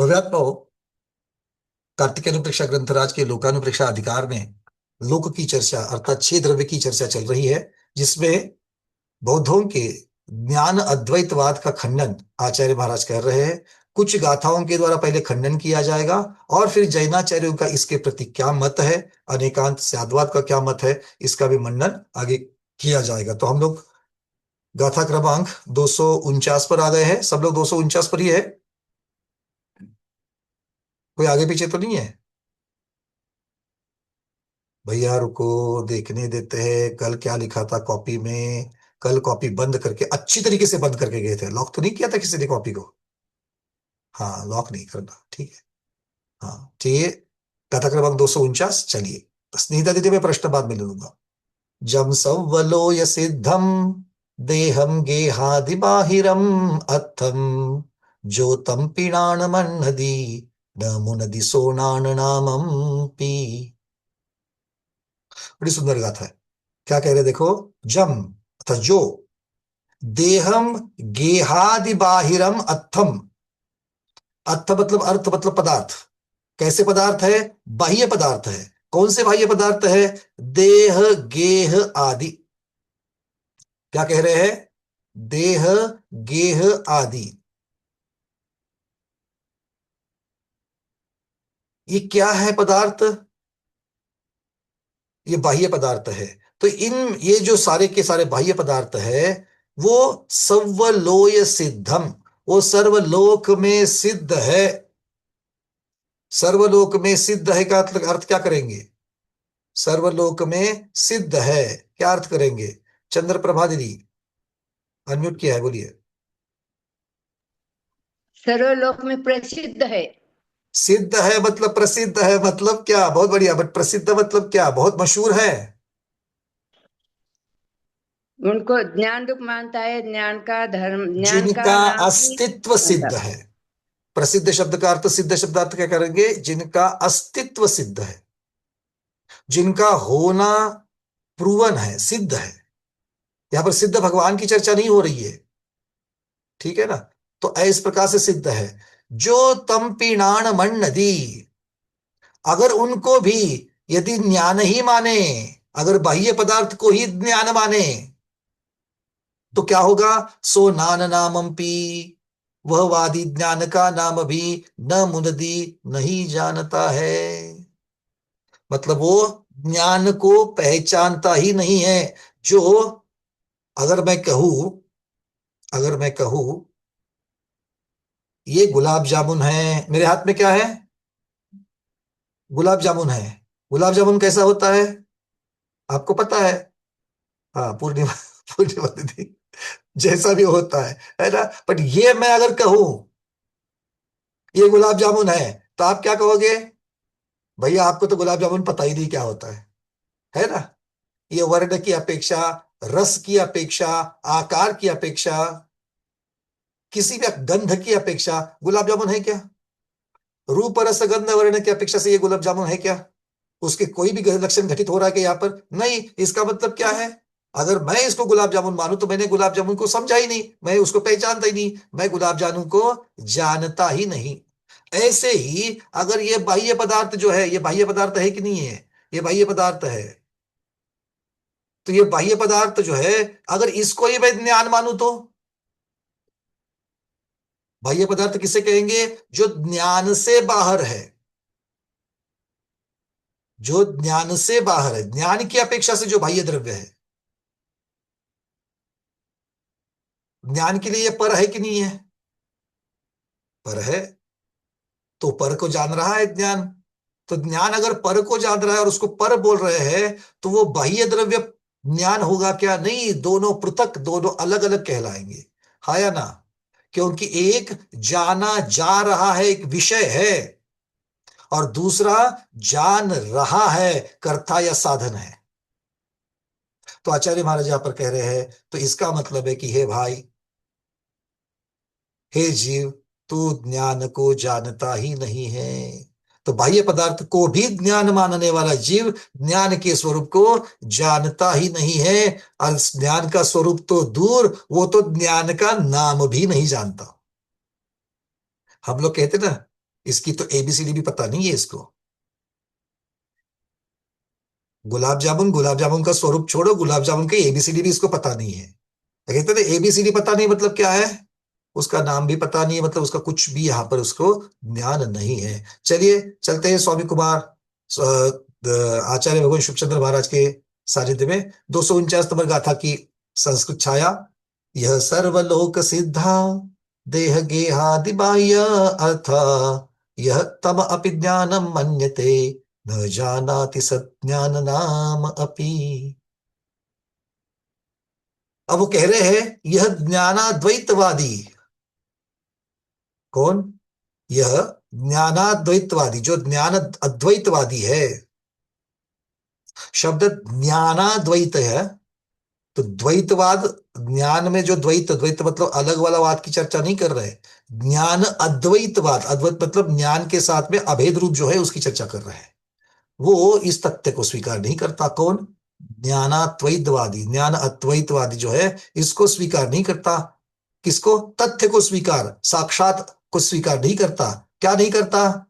भव्यात्मा हो। कार्तिकेय ग्रंथराज के लोकानुप्रेक्षा अधिकार में लोक की चर्चा अर्थात छह द्रव्य की चर्चा चल रही है, जिसमें बौद्धों के ज्ञान अद्वैतवाद का खंडन आचार्य महाराज कर रहे हैं। कुछ गाथाओं के द्वारा पहले खंडन किया जाएगा और फिर जैनाचार्यों का इसके प्रति क्या मत है, अनेकांत साधवाद का क्या मत है, इसका भी मंडन आगे किया जाएगा। तो हम लोग गाथा क्रमांक 249 पर आ गए हैं। सब लोग 249 पर ही है, कोई आगे पीछे तो नहीं है? भैया रुको, देखने देते हैं कल क्या लिखा था कॉपी में। कल कॉपी बंद करके अच्छी तरीके से बंद करके गए थे, लॉक तो नहीं किया था किसी ने कॉपी को? हाँ, लॉक नहीं करना, ठीक है। हाँ ठीक है। कथा क्रमांक 249, चलिए। स्नेहिता दीदी, मैं प्रश्न बाद में ले लूंगा। जम संवलोय सिद्धम देहम गेहादि बाहिरम अत्थम ज्योतम पिणान मन्नदी न मुनदि सोनान नामम पी। बड़ी सुंदर गाथा है। क्या कह रहे, देखो। जम अर्थात जो, देहम गेहादि बाहिरम अत्थम। अर्थ मतलब अर्थ मतलब पदार्थ। कैसे पदार्थ है? बाह्य पदार्थ है। कौन से बाह्य पदार्थ है? देह गेह आदि। क्या कह रहे हैं? देह गेह आदि। ये क्या है पदार्थ? ये बाह्य पदार्थ है। तो इन, ये जो सारे के सारे बाह्य पदार्थ है, वो सर्वलोय सिद्धम, वो सर्वलोक में सिद्ध है। सर्वलोक में सिद्ध है का अर्थ क्या करेंगे? सर्वलोक में सिद्ध है क्या अर्थ करेंगे? चंद्र प्रभा दीदी, अनम्यूट किया है, बोलिए। सर्वलोक में प्रसिद्ध है। सिद्ध है मतलब प्रसिद्ध है मतलब क्या? बहुत बढ़िया। बट प्रसिद्ध मतलब क्या? बहुत मशहूर है। उनको ज्ञान रूप मानता है, ज्ञान का धर्म, ज्ञान का जिनका नाम ही अस्तित्व सिद्ध मतलब। है। प्रसिद्ध शब्द का अर्थ, सिद्ध शब्दार्थ क्या करेंगे? जिनका अस्तित्व सिद्ध है, जिनका होना प्रूवन है, सिद्ध है। यहां पर सिद्ध भगवान की चर्चा नहीं हो रही है, ठीक है ना? तो इस प्रकार से सिद्ध है। जो तम पीणान मण नदी, अगर उनको भी यदि ज्ञान ही माने, अगर बाह्य पदार्थ को ही ज्ञान माने, तो क्या होगा? सो नान नामम पी, वह वादी ज्ञान का नाम भी न मुनदी, नहीं जानता है। मतलब वो ज्ञान को पहचानता ही नहीं है। जो, अगर मैं कहूं, अगर मैं कहूं ये गुलाब जामुन है, मेरे हाथ में क्या है? गुलाब जामुन है। गुलाब जामुन कैसा होता है? आपको पता है? हाँ, पूर्णिमा पूर्णिमा दीदी, जैसा भी होता है ना? बट ये मैं अगर कहूं ये गुलाब जामुन है, तो आप क्या कहोगे? भैया आपको तो गुलाब जामुन पता ही नहीं क्या होता है ना? ये वर्ण की अपेक्षा, रस की अपेक्षा, आकार की अपेक्षा, किसी भी गंध की अपेक्षा गुलाब जामुन है क्या? रूप रस गंध वर्ण की अपेक्षा से ये गुलाब जामुन है क्या? उसके कोई भी लक्षण घटित हो रहा है कि यहाँ पर नहीं? इसका मतलब क्या है? अगर मैं इसको गुलाब जामुन मानूं तो मैंने गुलाब जामुन को समझा ही नहीं, मैं उसको पहचानता ही नहीं, मैं गुलाब जामुन को जानता ही नहीं। ऐसे ही अगर ये बाह्य पदार्थ जो है, ये बाह्य पदार्थ है कि नहीं है? ये बाह्य पदार्थ है। तो ये बाह्य पदार्थ जो है, अगर इसको ही मैं ज्ञान मानूं तो बाह्य पदार्थ किसे कहेंगे? जो ज्ञान से बाहर है, जो ज्ञान से बाहर है, ज्ञान की अपेक्षा से जो बाह्य द्रव्य है। ज्ञान के लिए ये पर है कि नहीं है? पर है। तो पर को जान रहा है ज्ञान। तो ज्ञान अगर पर को जान रहा है और उसको पर बोल रहे हैं, तो वो बाह्य द्रव्य ज्ञान होगा क्या? नहीं, दोनों पृथक, दोनों अलग अलग कहलाएंगे। हाँ या ना? क्योंकि एक जाना जा रहा है, एक विषय है, और दूसरा जान रहा है, कर्ता या साधन है। तो आचार्य महाराज यहां पर कह रहे हैं, तो इसका मतलब है कि हे भाई, हे जीव, तू ज्ञान को जानता ही नहीं है। तो बाह्य पदार्थ को भी ज्ञान मानने वाला जीव ज्ञान के स्वरूप को जानता ही नहीं है। और ज्ञान का स्वरूप तो दूर, वो तो ज्ञान का नाम भी नहीं जानता। हम लोग कहते ना, इसकी तो एबीसीडी भी पता नहीं है इसको। गुलाब जामुन का स्वरूप छोड़ो, गुलाब जामुन की एबीसीडी भी इसको पता नहीं है। तो कहते थे एबीसीडी पता नहीं मतलब क्या है, उसका नाम भी पता नहीं है, मतलब उसका कुछ भी यहाँ पर उसको ज्ञान नहीं है। चलिए चलते हैं स्वामी कुमार आचार्य भगवान शिवचंद्र महाराज के सानिध्य में। 249 नंबर गाथा की संस्कृत छाया। यह सर्वलोक सिद्धा देह गेहादि बाह्य अर्थ, यह तम अपि ज्ञानम मन्यते, न जानाति सज्ञान नाम अपि। अब वो कह रहे हैं यह ज्ञानाद्वैतवादी। कौन? यह ज्ञानाद्वैतवादी, जो ज्ञान अद्वैतवादी है। शब्द ज्ञानाद्वैत है, तो द्वैतवाद, ज्ञान में जो द्वैत, द्वैत मतलब अलग वाला वाद की चर्चा नहीं कर रहे। ज्ञान अद्वैतवाद, अद्वैत मतलब ज्ञान के साथ में अभेद रूप जो है उसकी चर्चा कर रहे हैं। वो इस तथ्य को स्वीकार नहीं करता। कौन? ज्ञानाद्वैतवादी, ज्ञान अद्वैतवादी जो है इसको स्वीकार नहीं करता। किसको? तथ्य को स्वीकार, साक्षात को स्वीकार नहीं करता। क्या नहीं करता?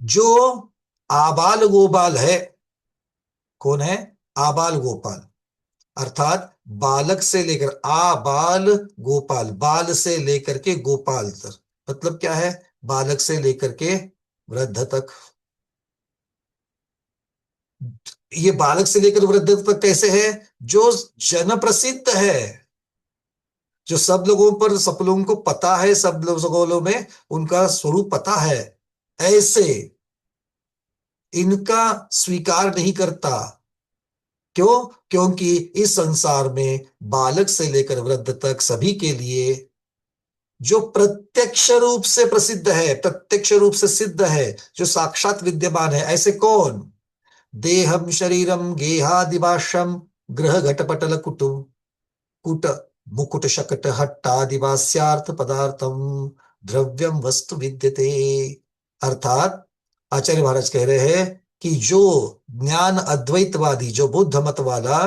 जो आबाल गोपाल है। कौन है? आबाल गोपाल, अर्थात बालक से लेकर, आबाल गोपाल, बाल से लेकर के गोपाल तक, मतलब क्या है? बालक से लेकर के वृद्ध तक। ये बालक से लेकर वृद्ध तक कैसे है? जो जन प्रसिद्ध है, जो सब लोगों पर, सब लोगों को पता है, सब लोगों में उनका स्वरूप पता है, ऐसे इनका स्वीकार नहीं करता। क्यों? क्योंकि इस संसार में बालक से लेकर वृद्ध तक सभी के लिए जो प्रत्यक्ष रूप से प्रसिद्ध है, प्रत्यक्ष रूप से सिद्ध है, जो साक्षात विद्यमान है, ऐसे कौन? देहम शरीरम गेहादिभाषम ग्रह घटपटल कुटुम कुट मुकुट शकट हट्टादिवास्यार्थ पदार्थम द्रव्यम वस्तु विद्यते। अर्थात आचार्य महाराज कह रहे हैं कि जो ज्ञान अद्वैतवादी, जो बुद्ध मत वाला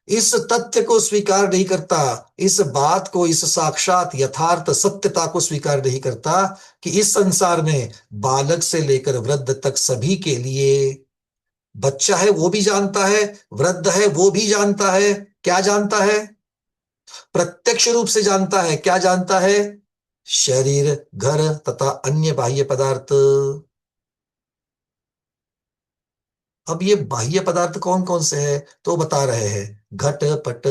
इस तथ्य को स्वीकार नहीं करता, इस बात को, इस साक्षात यथार्थ सत्यता को स्वीकार नहीं करता कि इस संसार में बालक से लेकर वृद्ध तक सभी के लिए, बच्चा है वो भी जानता है, वृद्ध है वो भी जानता है। क्या जानता है? प्रत्यक्ष रूप से जानता है। क्या जानता है? शरीर, घर तथा अन्य बाह्य पदार्थ। अब ये बाह्य पदार्थ कौन कौन से हैं तो बता रहे हैं। घट पट,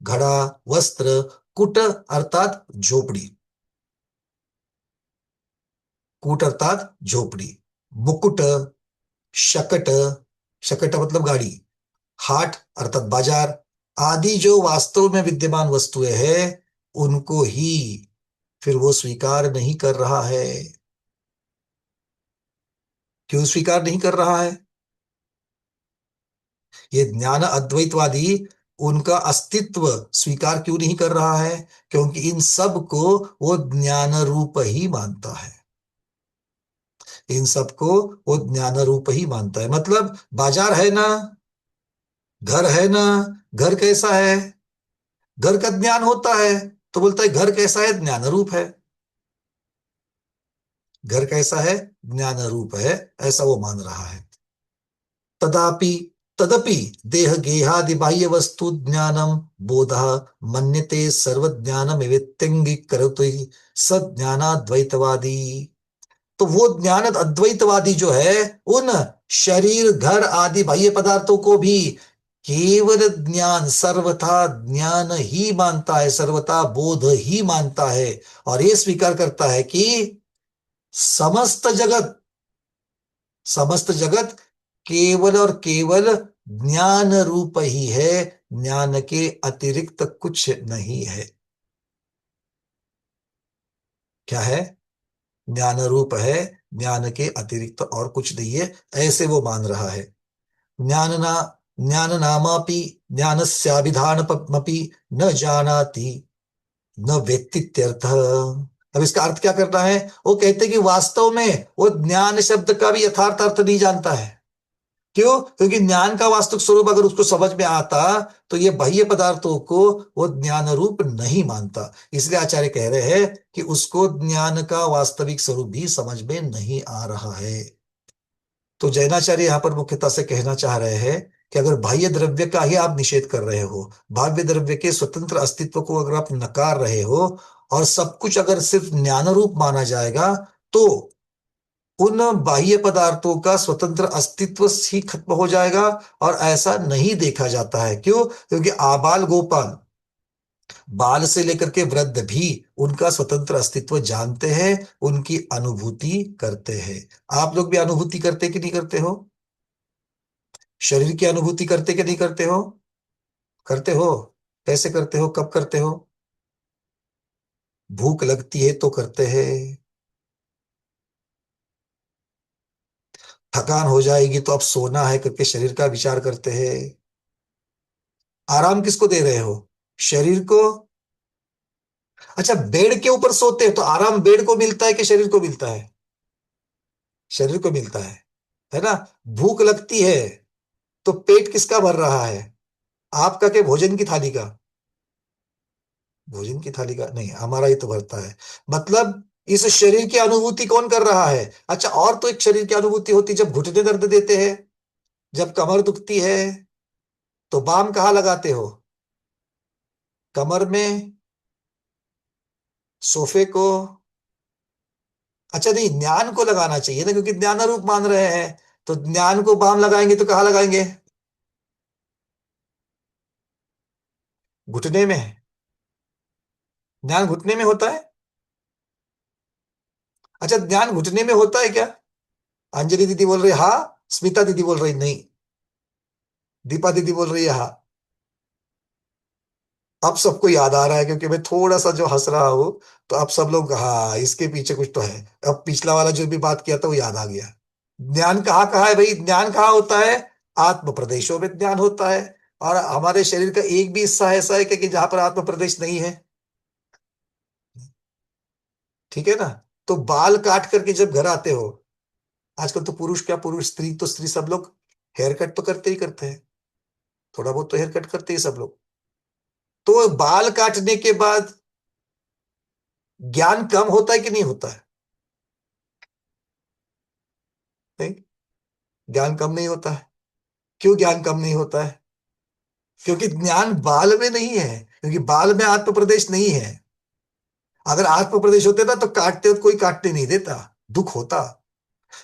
घड़ा, वस्त्र, कुट अर्थात झोपड़ी, कूट अर्थात झोपड़ी, मुकुट, शकट, शकट मतलब गाड़ी, हाट अर्थात बाजार, आदि जो वास्तव में विद्यमान वस्तुएं हैं उनको ही फिर वो स्वीकार नहीं कर रहा है। क्यों स्वीकार नहीं कर रहा है? ये ज्ञान अद्वैतवादी उनका अस्तित्व स्वीकार क्यों नहीं कर रहा है? क्योंकि इन सब को वो ज्ञान रूप ही मानता है। इन सबको वो ज्ञान रूप ही मानता है। मतलब बाजार है ना, घर है ना, घर कैसा है? घर का ज्ञान होता है तो बोलता है घर कैसा है? ज्ञान रूप है। घर कैसा है? ज्ञान रूप है, ऐसा वो मान रहा है। तदापि तदपि देह गेहादि बाह्य वस्तु ज्ञानम बोध मन्यते सर्वज्ञानम वित्यंगीकरोति सज्ञानाद्वैतवादी। तो वो ज्ञान अद्वैतवादी जो है उन शरीर, घर आदि बाह्य पदार्थों को भी केवल ज्ञान, सर्वथा ज्ञान ही मानता है, सर्वथा बोध ही मानता है। और ये स्वीकार करता है कि समस्त जगत, समस्त जगत केवल और केवल ज्ञान रूप ही है, ज्ञान के अतिरिक्त कुछ नहीं है। क्या है? ज्ञान रूप है, ज्ञान के अतिरिक्त और कुछ नहीं है, ऐसे वो मान रहा है। ज्ञान ना ज्ञान नामापि ज्ञानस्याभिधानमपि न जानाति न वेत्तीत्यर्थ। अब इसका अर्थ क्या करना है? वो कहते हैं कि वास्तव में वो ज्ञान शब्द का भी यथार्थ अर्थ नहीं जानता है। क्यों? क्योंकि ज्ञान का वास्तविक स्वरूप अगर उसको समझ में आता तो ये बाह्य पदार्थों को वो ज्ञान रूप नहीं मानता। इसलिए आचार्य कह रहे हैं कि उसको ज्ञान का वास्तविक स्वरूप भी समझ में नहीं आ रहा है। तो जैनाचार्य यहां पर मुख्यतः से कहना चाह रहे हैं कि अगर बाह्य द्रव्य का ही आप निषेध कर रहे हो, बाह्य द्रव्य के स्वतंत्र अस्तित्व को अगर आप नकार रहे हो, और सब कुछ अगर सिर्फ ज्ञान रूप माना जाएगा, तो उन बाह्य पदार्थों का स्वतंत्र अस्तित्व ही खत्म हो जाएगा। और ऐसा नहीं देखा जाता है। क्यों? क्योंकि आबाल गोपाल, बाल से लेकर के वृद्ध भी उनका स्वतंत्र अस्तित्व जानते हैं, उनकी अनुभूति करते हैं। आप लोग भी अनुभूति करते कि नहीं करते हो? शरीर की अनुभूति करते कि नहीं करते हो? करते हो। कैसे करते हो, कब करते हो? भूख लगती है तो करते हैं, थकान हो जाएगी तो अब सोना है करके शरीर का विचार करते हैं। आराम किसको दे रहे हो? शरीर को। अच्छा, बेड के ऊपर सोते हैं तो आराम बेड को मिलता है कि शरीर को मिलता है? शरीर को मिलता है ना? भूख लगती है तो पेट किसका भर रहा है? आपका के भोजन की थाली का? भोजन की थाली का नहीं, हमारा ही तो भरता है। मतलब इस शरीर की अनुभूति कौन कर रहा है? अच्छा, और तो एक शरीर की अनुभूति होती है जब घुटने दर्द देते हैं, जब कमर दुखती है, तो बाम कहाँ लगाते हो? कमर में, सोफे को? अच्छा नहीं, ज्ञान को लगाना चाहिए ना, क्योंकि ज्ञान रूप मान रहे हैं। तो ज्ञान को बाम लगाएंगे तो कहाँ लगाएंगे? घुटने में। ज्ञान घुटने में होता है? अच्छा, ज्ञान घुटने में होता है क्या? अंजलि दीदी बोल रही हाँ, स्मिता दीदी बोल रही नहीं, दीपा दीदी बोल रही है हाँ। अब सबको याद आ रहा है क्योंकि मैं थोड़ा सा जो हंस रहा हूं, तो अब सब लोग हाँ, इसके पीछे कुछ तो है। अब पिछला वाला जो भी बात किया था वो याद आ गया। ज्ञान कहाँ कहाँ है भाई? ज्ञान कहाँ होता है? आत्म प्रदेशों में ज्ञान होता है। और हमारे शरीर का एक भी हिस्सा ऐसा है कि जहां पर आत्म प्रदेश नहीं है? ठीक है ना? तो बाल काट करके जब घर आते हो, आजकल तो पुरुष क्या, पुरुष स्त्री तो स्त्री, सब लोग हेयर कट तो करते ही करते हैं। थोड़ा बहुत तो हेयर कट करते ही सब लोग। तो बाल काटने के बाद ज्ञान कम होता है कि नहीं होता है? नहीं, ज्ञान कम नहीं होता है। क्यों ज्ञान कम नहीं होता है? क्योंकि ज्ञान बाल में नहीं है, क्योंकि बाल में आत्म प्रदेश नहीं है। अगर आत्म प्रदेश होते ना तो काटते हो, कोई काटने नहीं देता, दुख होता।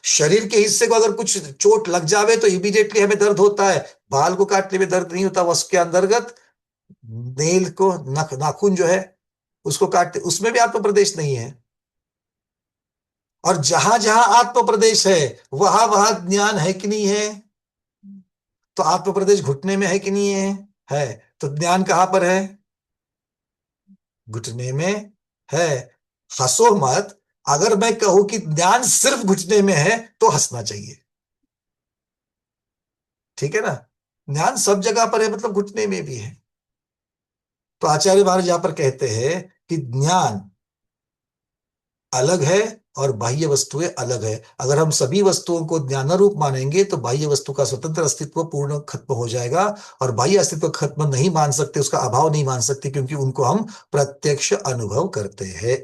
शरीर के हिस्से को अगर कुछ चोट लग जावे तो इमीडिएटली हमें दर्द होता है। बाल को काटने में दर्द नहीं होता, उसके अंतर्गत नेल को, नाखून जो है उसको काटते, उसमें भी आत्म प्रदेश नहीं है। और जहां जहां आत्म प्रदेश है वहां वहां ज्ञान है कि नहीं है? तो आत्म प्रदेश घुटने में है कि नहीं है? है। तो ज्ञान कहां पर है? घुटने में है। हंसो मत। अगर मैं कहूं कि ज्ञान सिर्फ घुटने में है तो हंसना चाहिए। ठीक है ना? ज्ञान सब जगह पर है, मतलब घुटने में भी है। तो आचार्य महाराज यहां पर कहते हैं कि ज्ञान अलग है और बाह्य वस्तुएं अलग है। अगर हम सभी वस्तुओं को ज्ञान रूप मानेंगे तो बाह्य वस्तु का स्वतंत्र अस्तित्व पूर्ण खत्म हो जाएगा। और बाह्य अस्तित्व खत्म नहीं मान सकते, उसका अभाव नहीं मान सकते, क्योंकि उनको हम प्रत्यक्ष अनुभव करते हैं।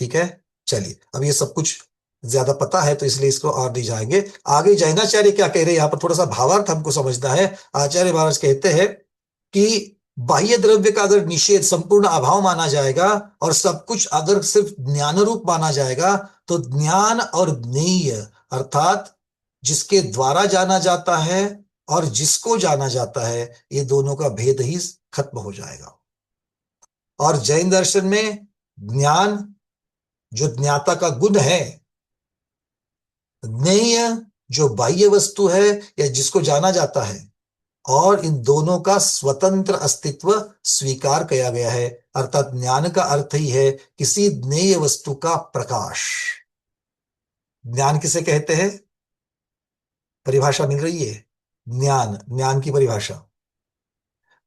ठीक है? चलिए, अब ये सब कुछ ज्यादा पता है तो इसलिए इसको और नहीं जाएंगे। आगे जैनाचार्य क्या कह रहे हैं, यहां पर थोड़ा सा भावार्थ हमको समझना है। आचार्य महाराज कहते हैं कि बाह्य द्रव्य का अगर निषेध, संपूर्ण अभाव माना जाएगा, और सब कुछ अगर सिर्फ ज्ञान रूप माना जाएगा, तो ज्ञान और ज्ञेय, अर्थात जिसके द्वारा जाना जाता है और जिसको जाना जाता है, ये दोनों का भेद ही खत्म हो जाएगा। और जैन दर्शन में ज्ञान जो ज्ञाता का गुण है, ज्ञेय जो बाह्य वस्तु है या जिसको जाना जाता है, और इन दोनों का स्वतंत्र अस्तित्व स्वीकार किया गया है। अर्थात ज्ञान का अर्थ ही है किसी ज्ञेय वस्तु का प्रकाश। ज्ञान किसे कहते हैं? परिभाषा मिल रही है? ज्ञान, ज्ञान की परिभाषा,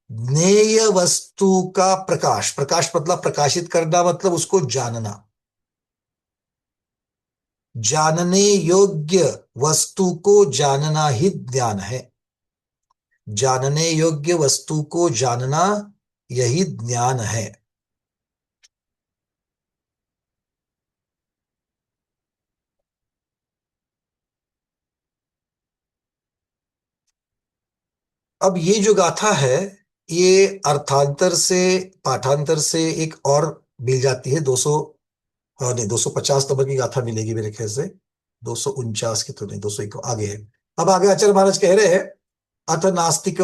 ज्ञेय वस्तु का प्रकाश। प्रकाश मतलब प्रकाशित करना, मतलब उसको जानना। जानने योग्य वस्तु को जानना ही ज्ञान है। जानने योग्य वस्तु को जानना, यही ज्ञान है। अब ये जो गाथा है, ये अर्थांतर से, पाठांतर से एक और मिल जाती है। 200, हाँ नहीं, 250 नंबर की गाथा मिलेगी मेरे ख्याल से। 249 की तो नहीं, 201 आगे है। अब आगे आचार्य महाराज कह रहे हैं, अथ नास्तिक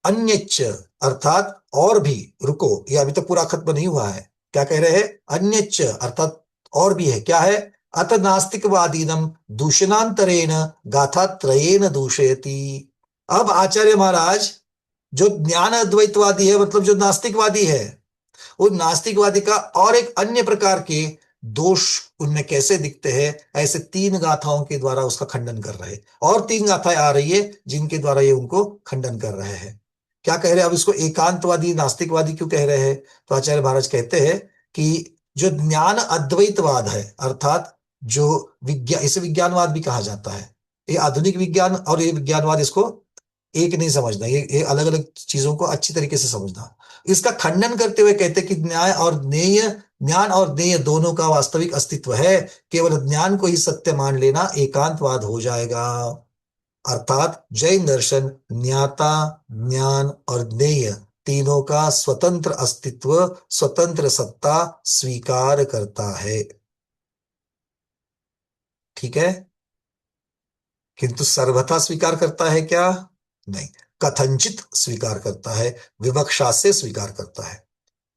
अन्यच्च, अर्थात और भी। रुको, ये अभी तक पूरा खत्म नहीं हुआ है। क्या कह रहे हैं? अन्यच्च अर्थात और भी है। क्या है? अथ नास्तिकवादीनम दूषणांतरेण गाथा त्रयेन दूषयति। अब आचार्य महाराज, जो ज्ञान अद्वैतवादी है, मतलब जो नास्तिकवादी है, वो नास्तिकवादी का और एक अन्य प्रकार के दोष उनमें कैसे दिखते हैं, ऐसे 3 गाथाओं के द्वारा उसका खंडन कर रहे हैं। और 3 गाथाएं आ रही है जिनके द्वारा ये उनको खंडन कर रहे हैं। क्या कह रहे हैं? अब इसको एकांतवादी नास्तिकवादी क्यों कह रहे हैं? तो आचार्य महाराज कहते हैं कि जो ज्ञान अद्वैतवाद है, अर्थात जो विज्ञान, इसे विज्ञानवाद भी कहा जाता है। ये आधुनिक विज्ञान और ये विज्ञानवाद, इसको एक नहीं समझना, ये अलग अलग चीजों को अच्छी तरीके से समझना। इसका खंडन करते हुए कहते हैं कि न्याय और ज्ञेय, ज्ञान और ज्ञेय दोनों का वास्तविक अस्तित्व है। केवल ज्ञान को ही सत्य मान लेना एकांतवाद हो जाएगा। अर्थात जैन दर्शन ज्ञाता, ज्ञान और ज्ञेय तीनों का स्वतंत्र अस्तित्व, स्वतंत्र सत्ता स्वीकार करता है। ठीक है? किंतु सर्वथा स्वीकार करता है क्या? नहीं, कथनचित स्वीकार करता है, विवक्षा से स्वीकार करता है।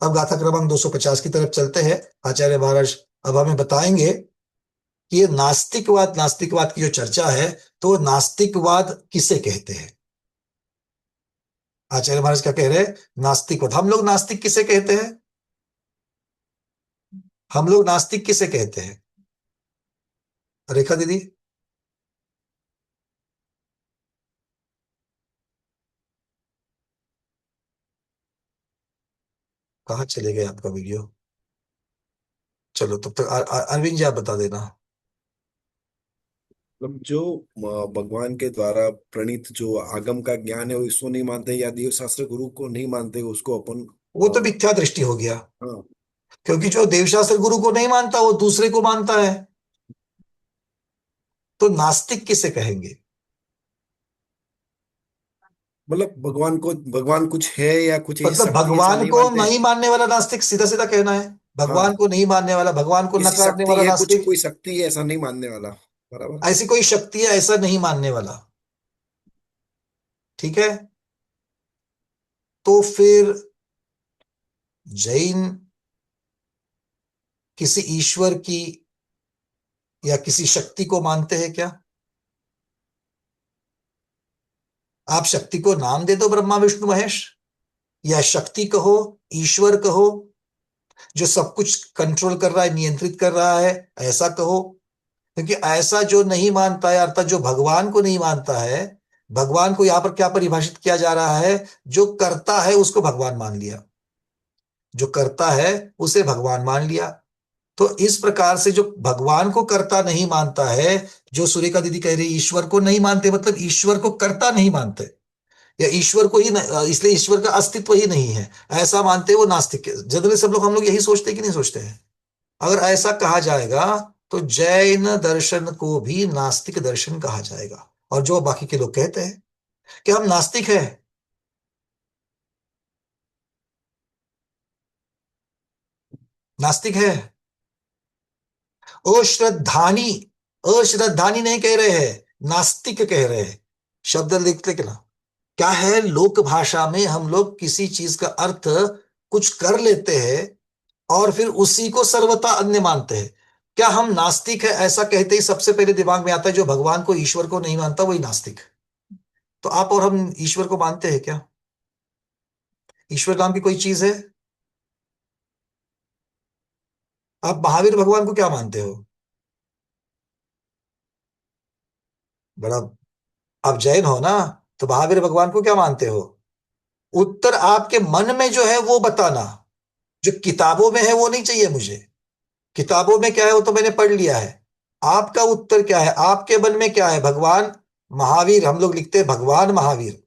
अब गाथा क्रमांक 250 की तरफ चलते हैं। आचार्य महाराज अब हमें बताएंगे कि ये नास्तिकवाद, नास्तिकवाद की जो चर्चा है, तो नास्तिकवाद किसे कहते हैं? आचार्य महाराज क्या कह रहे हैं? नास्तिकवाद, हम लोग नास्तिक किसे कहते हैं? हम लोग नास्तिक किसे कहते हैं? रेखा दीदी, कहाँ चले गए आपका वीडियो? चलो तब तक अरविंद जी आप बता देना। मतलब जो भगवान के द्वारा प्रणीत जो आगम का ज्ञान है वो इसको नहीं मानते, या देव शास्त्र गुरु को नहीं मानते, उसको अपन वो तो मिथ्या दृष्टि हो गया, हाँ। क्योंकि जो देवशास्त्र गुरु को नहीं मानता वो दूसरे को मानता है। तो नास्तिक किसे कहेंगे? मतलब भगवान कुछ है या कुछ ऐसी मतलब शक्ति ऐसा भगवान नहीं को मानते। नहीं मानने वाला नास्तिक, सीधा सीधा कहना है। भगवान हाँ, को नहीं मानने वाला, भगवान को किसी नकारने शक्ति वाला है, कुछ नास्तिक। कोई शक्ति है ऐसा नहीं मानने वाला। बराबर। ऐसी कोई शक्ति है ऐसा नहीं मानने वाला। ठीक है? तो फिर जैन किसी ईश्वर की या किसी शक्ति को मानते हैं क्या? आप शक्ति को नाम दे दो, ब्रह्मा विष्णु महेश, या शक्ति कहो, ईश्वर कहो, जो सब कुछ कंट्रोल कर रहा है, नियंत्रित कर रहा है, ऐसा कहो। क्योंकि ऐसा जो नहीं मानता है, अर्थात जो भगवान को नहीं मानता है, भगवान को यहां पर क्या परिभाषित किया जा रहा है? जो करता है उसको भगवान मान लिया, जो करता है उसे भगवान मान लिया। तो इस प्रकार से जो भगवान को कर्ता नहीं मानता है, जो सुरेखा दीदी कह रही ईश्वर को नहीं मानते, मतलब ईश्वर को कर्ता नहीं मानते, या ईश्वर को ही इसलिए ईश्वर का अस्तित्व ही नहीं है, ऐसा मानते हैं, वो नास्तिक। जनरली सब लोग, हम लोग यही सोचते हैं कि नहीं सोचते हैं? अगर ऐसा कहा जाएगा तो जैन दर्शन को भी नास्तिक दर्शन कहा जाएगा। और जो बाकी के लोग कहते हैं कि हम नास्तिक हैं, नास्तिक है, अश्रद्धानी, अश्रद्धानी नहीं कह रहे हैं, नास्तिक कह रहे हैं। शब्द लिखते के ना, क्या है, लोक भाषा में हम लोग किसी चीज का अर्थ कुछ कर लेते हैं और फिर उसी को सर्वथा अन्य मानते हैं। क्या हम नास्तिक है ऐसा कहते ही सबसे पहले दिमाग में आता है जो भगवान को, ईश्वर को नहीं मानता वही नास्तिक। तो आप और हम ईश्वर को मानते हैं क्या? ईश्वर नाम की कोई चीज है? आप महावीर भगवान को क्या मानते हो? बड़ा, आप जैन हो ना, तो महावीर भगवान को क्या मानते हो? उत्तर आपके मन में जो है वो बताना, जो किताबों में है वो नहीं चाहिए मुझे। किताबों में क्या है वो तो मैंने पढ़ लिया है। आपका उत्तर क्या है? आपके मन में क्या है? भगवान महावीर, हम लोग लिखते हैं भगवान महावीर।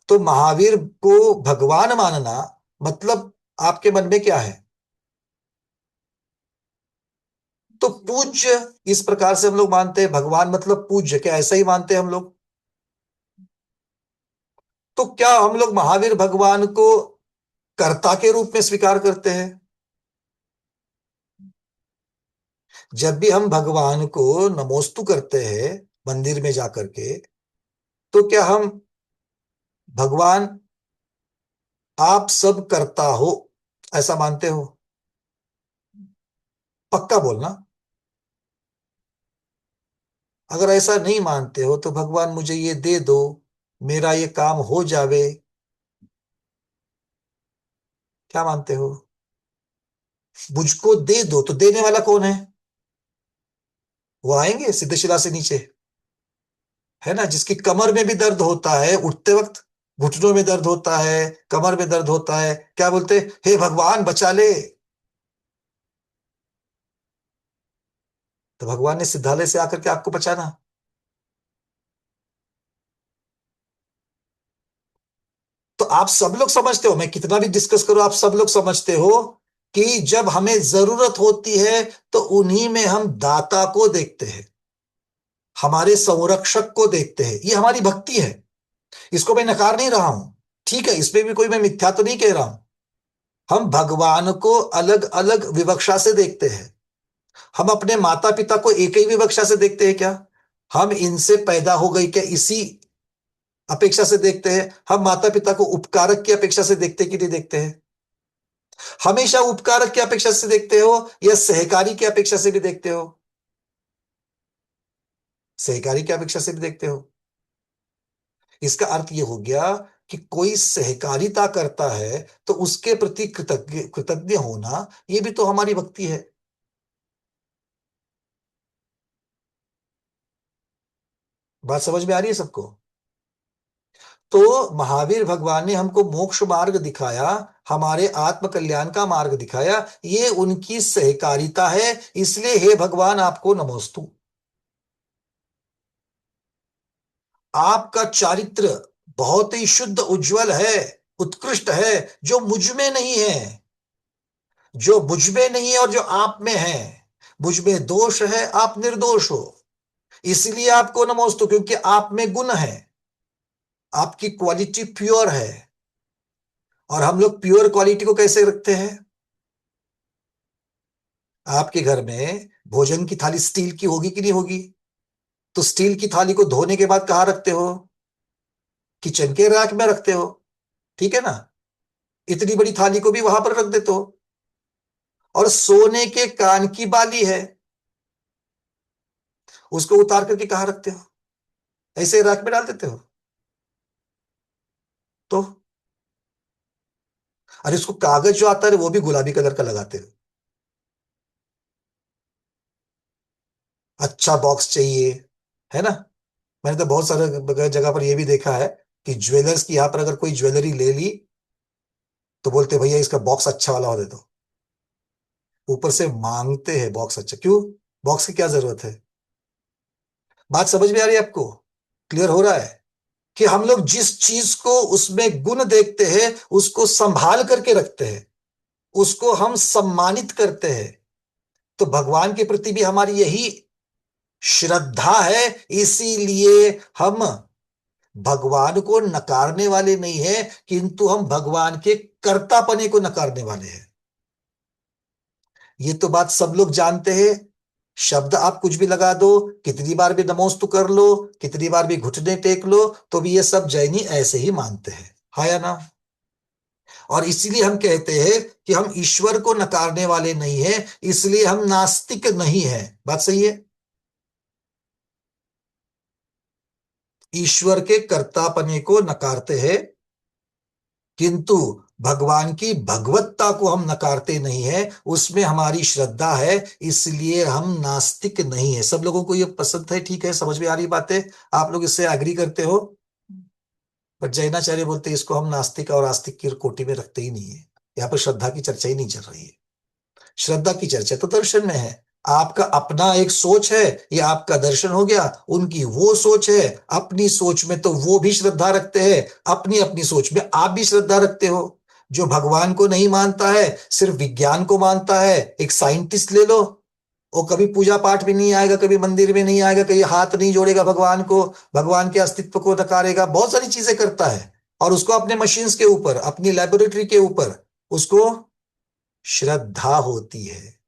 तो महावीर को भगवान मानना मतलब आपके मन में क्या है? तो पूज्य, इस प्रकार से हम लोग मानते हैं, भगवान मतलब पूज्य, क्या ऐसा ही मानते हैं हम लोग? तो क्या हम लोग महावीर भगवान को कर्ता के रूप में स्वीकार करते हैं? जब भी हम भगवान को नमोस्तु करते हैं मंदिर में जाकर के, तो क्या हम भगवान आप सब करता हो ऐसा मानते हो? पक्का बोलना। अगर ऐसा नहीं मानते हो तो भगवान मुझे ये दे दो, मेरा ये काम हो जावे, क्या मानते हो? मुझको दे दो, तो देने वाला कौन है? वो आएंगे सिद्धशिला से नीचे, है ना, जिसकी कमर में भी दर्द होता है उठते वक्त, घुटनों में दर्द होता है, कमर में दर्द होता है, क्या बोलते? हे भगवान बचा ले। तो भगवान ने सिद्धालय से आकर के आपको बचाना। तो आप सब लोग समझते हो, मैं कितना भी डिस्कस करूं, आप सब लोग समझते हो कि जब हमें जरूरत होती है तो उन्हीं में हम दाता को देखते हैं, हमारे संरक्षक को देखते हैं। ये हमारी भक्ति है, इसको मैं नकार नहीं रहा हूं। ठीक है, इसमें भी कोई मैं मिथ्या तो नहीं कह रहा हूं। हम भगवान को अलग अलग विवक्षा से देखते हैं। हम अपने माता पिता को एक ही विवक्षा से देखते हैं क्या? हम इनसे पैदा हो गई क्या, इसी अपेक्षा से देखते हैं? हम माता पिता को उपकारक की अपेक्षा से देखते कि नहीं देखते हैं? हमेशा उपकारक की अपेक्षा से देखते हो या सहकारी की अपेक्षा से भी देखते हो? सहकारी की अपेक्षा से भी देखते हो। इसका अर्थ यह हो गया कि कोई सहकारिता करता है तो उसके प्रति कृतज्ञ कृतज्ञ होना, यह भी तो हमारी भक्ति है। बात समझ में आ रही है सबको? तो महावीर भगवान ने हमको मोक्ष मार्ग दिखाया, हमारे आत्म कल्याण का मार्ग दिखाया, ये उनकी सहकारिता है। इसलिए हे भगवान आपको नमोस्तु। आपका चारित्र बहुत ही शुद्ध उज्जवल है, उत्कृष्ट है, जो मुझ में नहीं है, जो मुझ में नहीं है और जो आप में है। मुझ में दोष है, आप निर्दोष हो, इसलिए आपको नमोस्तु, क्योंकि आप में गुण है, आपकी क्वालिटी प्योर है। और हम लोग प्योर क्वालिटी को कैसे रखते हैं? आपके घर में भोजन की थाली स्टील की होगी कि नहीं होगी? तो स्टील की थाली को धोने के बाद कहाँ रखते हो? किचन के रैक में रखते हो, ठीक है ना? इतनी बड़ी थाली को भी वहां पर रख देते हो। और सोने के कान की बाली है, उसको उतार करके कहाँ रखते हो? ऐसे रैक में डाल देते हो। तो अरे उसको कागज जो आता है वो भी गुलाबी कलर का लगाते हो। अच्छा बॉक्स चाहिए, है ना? मैंने तो बहुत सारे जगह पर यह भी देखा है कि ज्वेलर्स की यहां पर अगर कोई ज्वेलरी ले ली तो बोलते भैया इसका बॉक्स अच्छा वाला हो दे दो। ऊपर से मांगते हैं बॉक्स अच्छा, क्यों? बॉक्स की क्या जरूरत है? बात समझ में आ रही है आपको? क्लियर हो रहा है कि हम लोग जिस चीज को उसमें गुण देखते हैं उसको संभाल करके रखते हैं, उसको हम सम्मानित करते हैं। तो भगवान के प्रति भी हमारी यही श्रद्धा है, इसीलिए हम भगवान को नकारने वाले नहीं है, किंतु हम भगवान के कर्तापने को नकारने वाले हैं। ये तो बात सब लोग जानते हैं। शब्द आप कुछ भी लगा दो, कितनी बार भी नमोस्तु कर लो, कितनी बार भी घुटने टेक लो, तो भी ये सब जैनी ऐसे ही मानते हैं, हाँ या ना? और इसीलिए हम कहते हैं कि हम ईश्वर को नकारने वाले नहीं हैं, इसलिए हम नास्तिक नहीं है। बात सही है? ईश्वर के कर्तापने को नकारते हैं, किंतु भगवान की भगवत्ता को हम नकारते नहीं है, उसमें हमारी श्रद्धा है, इसलिए हम नास्तिक नहीं है। सब लोगों को ये पसंद है, ठीक है, समझ में आ रही बातें? आप लोग इससे एग्री करते हो? पर जैनाचार्य बोलते हैं इसको हम नास्तिक और आस्तिक की कोटि में रखते ही नहीं है। यहाँ पर श्रद्धा की चर्चा ही नहीं चल रही है। श्रद्धा की चर्चा तो दर्शन में है, आपका अपना एक सोच है, ये आपका दर्शन हो गया, उनकी वो सोच है, अपनी सोच में तो वो भी श्रद्धा रखते हैं, अपनी अपनी सोच में आप भी श्रद्धा रखते हो। जो भगवान को नहीं मानता है, सिर्फ विज्ञान को मानता है, एक साइंटिस्ट ले लो, वो कभी पूजा पाठ भी नहीं आएगा, कभी मंदिर में नहीं आएगा, कभी हाथ नहीं जोड़ेगा भगवान को, भगवान के अस्तित्व को नकारेगा, बहुत सारी चीजें करता है, और उसको अपने मशीन्स के ऊपर, अपनी लेबोरेटरी के ऊपर उसको श्रद्धा होती है।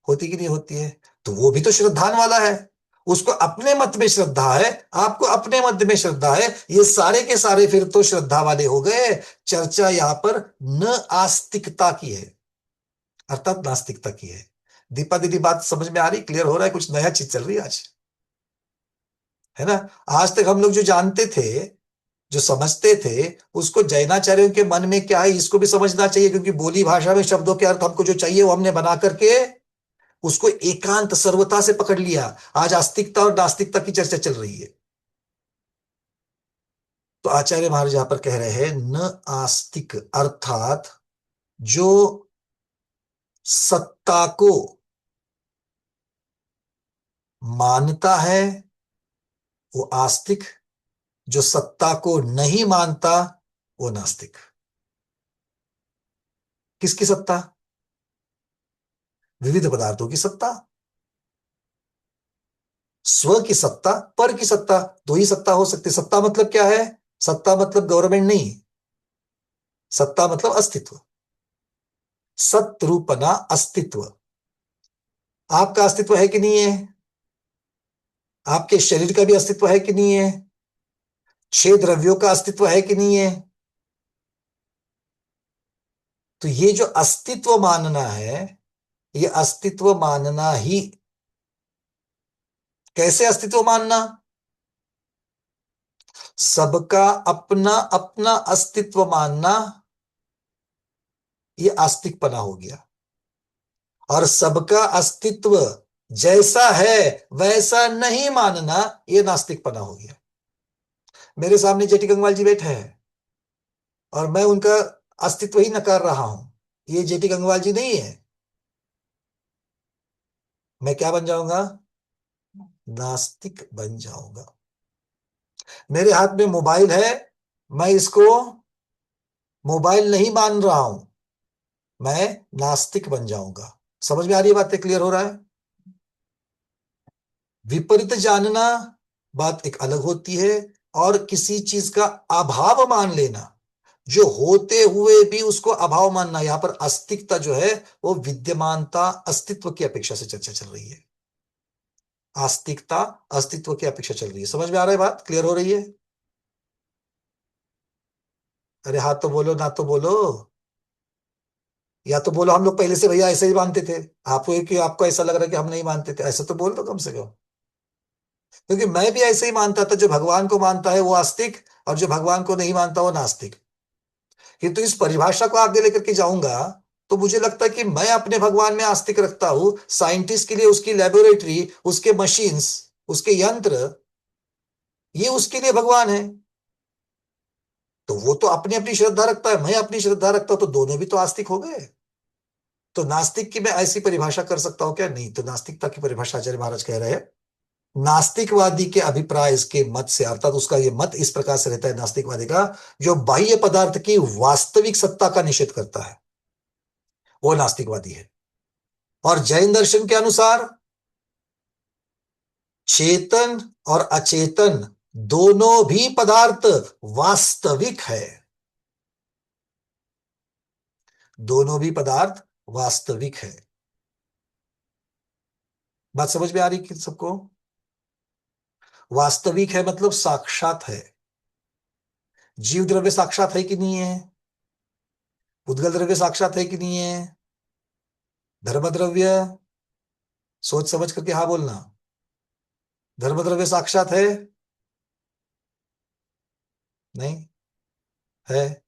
होती कि नहीं होती है? तो वो भी तो श्रद्धान वाला है, उसको अपने मत में श्रद्धा है, आपको अपने मत में श्रद्धा है, ये सारे के सारे फिर तो श्रद्धा वाले हो गए। चर्चा यहां पर न आस्तिकता की है, अर्थात नास्तिकता की है। दीपा दीदी बात समझ में आ रही, क्लियर हो रहा है? कुछ नया चीज चल रही है आज, है ना? आज तक हम लोग जो जानते थे, जो समझते थे, उसको जैनाचार्यों के मन में क्या है इसको भी समझना चाहिए, क्योंकि बोली भाषा में शब्दों के अर्थ हमको जो चाहिए वो हमने बना करके उसको एकांत सर्वता से पकड़ लिया। आज आस्तिकता और नास्तिकता की चर्चा चल रही है। तो आचार्य महाराज यहां पर कह रहे हैं न आस्तिक, अर्थात जो सत्ता को मानता है वो आस्तिक, जो सत्ता को नहीं मानता वो नास्तिक। किसकी सत्ता? विविध पदार्थों की सत्ता, स्व की सत्ता, पर की सत्ता। दो ही सत्ता हो सकती। सत्ता मतलब क्या है? सत्ता मतलब गवर्नमेंट नहीं, सत्ता मतलब अस्तित्व, सत्रूपना, अस्तित्व। आपका अस्तित्व है कि नहीं है? आपके शरीर का भी अस्तित्व है कि नहीं है? छह द्रव्यों का अस्तित्व है कि नहीं है? तो ये जो अस्तित्व मानना है, ये अस्तित्व मानना ही, कैसे अस्तित्व मानना? सबका अपना अपना अस्तित्व मानना, ये आस्तिकपना हो गया। और सबका अस्तित्व जैसा है वैसा नहीं मानना, ये नास्तिकपना हो गया। मेरे सामने जेटी गंगवाल जी बैठे हैं और मैं उनका अस्तित्व ही नकार रहा हूं, ये जेटी गंगवाल जी नहीं है। मैं क्या बन जाऊंगा? नास्तिक बन जाऊंगा। मेरे हाथ में मोबाइल है, मैं इसको मोबाइल नहीं मान रहा हूं, मैं नास्तिक बन जाऊंगा। समझ में आ रही है? बातें क्लियर हो रहा है? विपरीत जानना बात एक अलग होती है, और किसी चीज का अभाव मान लेना, जो होते हुए भी उसको अभाव मानना। यहां पर अस्तिकता जो है वो विद्यमानता, अस्तित्व की अपेक्षा से चर्चा चल रही है। आस्तिकता अस्तित्व की अपेक्षा चल रही है। समझ में आ रहा है? बात क्लियर हो रही है? अरे हाँ तो बोलो, ना तो बोलो, या तो बोलो हम लोग पहले से भैया ऐसे ही मानते थे, आपको कि आपको ऐसा लग रहा है कि हम नहीं मानते थे, ऐसा तो बोल दो कम से कम। क्योंकि मैं भी ऐसे ही मानता था, जो भगवान को मानता है वो आस्तिक, और जो भगवान को नहीं मानता वो नास्तिक। किंतु इस परिभाषा को आगे लेकर के जाऊंगा तो मुझे लगता है कि मैं अपने भगवान में आस्तिक रखता हूं, साइंटिस्ट के लिए उसकी लेबोरेटरी, उसके मशीन्स, उसके यंत्र, ये उसके लिए भगवान है। तो वो तो अपनी अपनी श्रद्धा रखता है, मैं अपनी श्रद्धा रखता हूं, तो दोनों भी तो आस्तिक हो गए। तो नास्तिक की मैं ऐसी परिभाषा कर सकता हूं क्या? नहीं। तो नास्तिकता की परिभाषा आचार्य महाराज कह रहे हैं, नास्तिकवादी के अभिप्राय, इसके मत से, अर्थात उसका ये मत इस प्रकार से रहता है नास्तिकवादी का, जो बाह्य पदार्थ की वास्तविक सत्ता का निषेध करता है वो नास्तिकवादी है। और जैन दर्शन के अनुसार चेतन और अचेतन दोनों भी पदार्थ वास्तविक है, दोनों भी पदार्थ वास्तविक है। बात समझ में आ रही कि सबको? वास्तविक है मतलब साक्षात है। जीव द्रव्य साक्षात है कि नहीं है? उद्गल द्रव्य साक्षात है कि नहीं है? धर्म द्रव्य, सोच समझ करके हाँ बोलना। धर्म द्रव्य साक्षात है? नहीं है?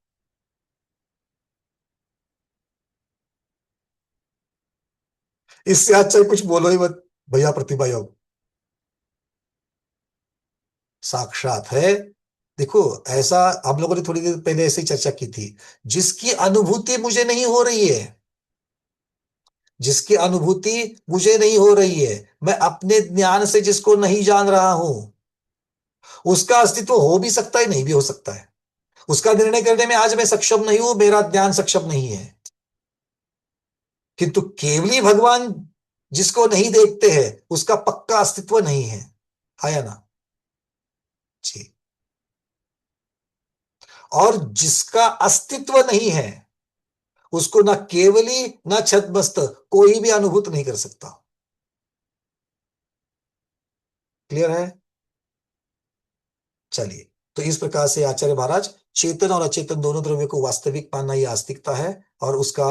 इससे अच्छा कुछ बोलो ही मत भैया। प्रतिभा योग साक्षात है। देखो, ऐसा हम लोगों ने थोड़ी देर पहले ऐसे ही चर्चा की थी, जिसकी अनुभूति मुझे नहीं हो रही है, जिसकी अनुभूति मुझे नहीं हो रही है, मैं अपने ज्ञान से जिसको नहीं जान रहा हूं, उसका अस्तित्व हो भी सकता है, नहीं भी हो सकता है। उसका निर्णय करने में आज मैं सक्षम नहीं हूं, मेरा ज्ञान सक्षम नहीं है। किंतु केवली भगवान जिसको नहीं देखते हैं, उसका पक्का अस्तित्व नहीं है। या ना जी। और जिसका अस्तित्व नहीं है, उसको ना केवली ना छद्मस्त कोई भी अनुभूत नहीं कर सकता। क्लियर है? चलिए, तो इस प्रकार से आचार्य महाराज चेतन और अचेतन दोनों द्रव्यों को वास्तविक मानना ये आस्तिकता है, और उसका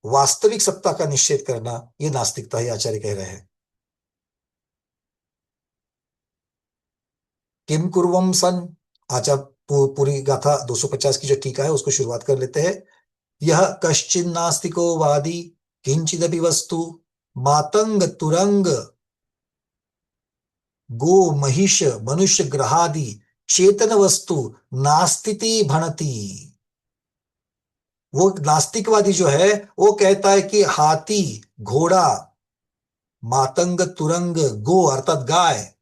वास्तविक सत्ता का निषेध करना ये नास्तिकता है, आचार्य कह रहे हैं। किम कुर्वम सन, आचा पूरी गाथा 250 की जो टीका है उसको शुरुआत कर लेते हैं। यह कश्चिन नास्तिको वादी किंचिदपि वस्तु मातंग तुरंग गो महिष मनुष्य ग्रहादि चेतन वस्तु नास्तिति भणति। वो नास्तिकवादी जो है वो कहता है कि हाथी, घोड़ा, मातंग तुरंग, गो अर्थात गाय,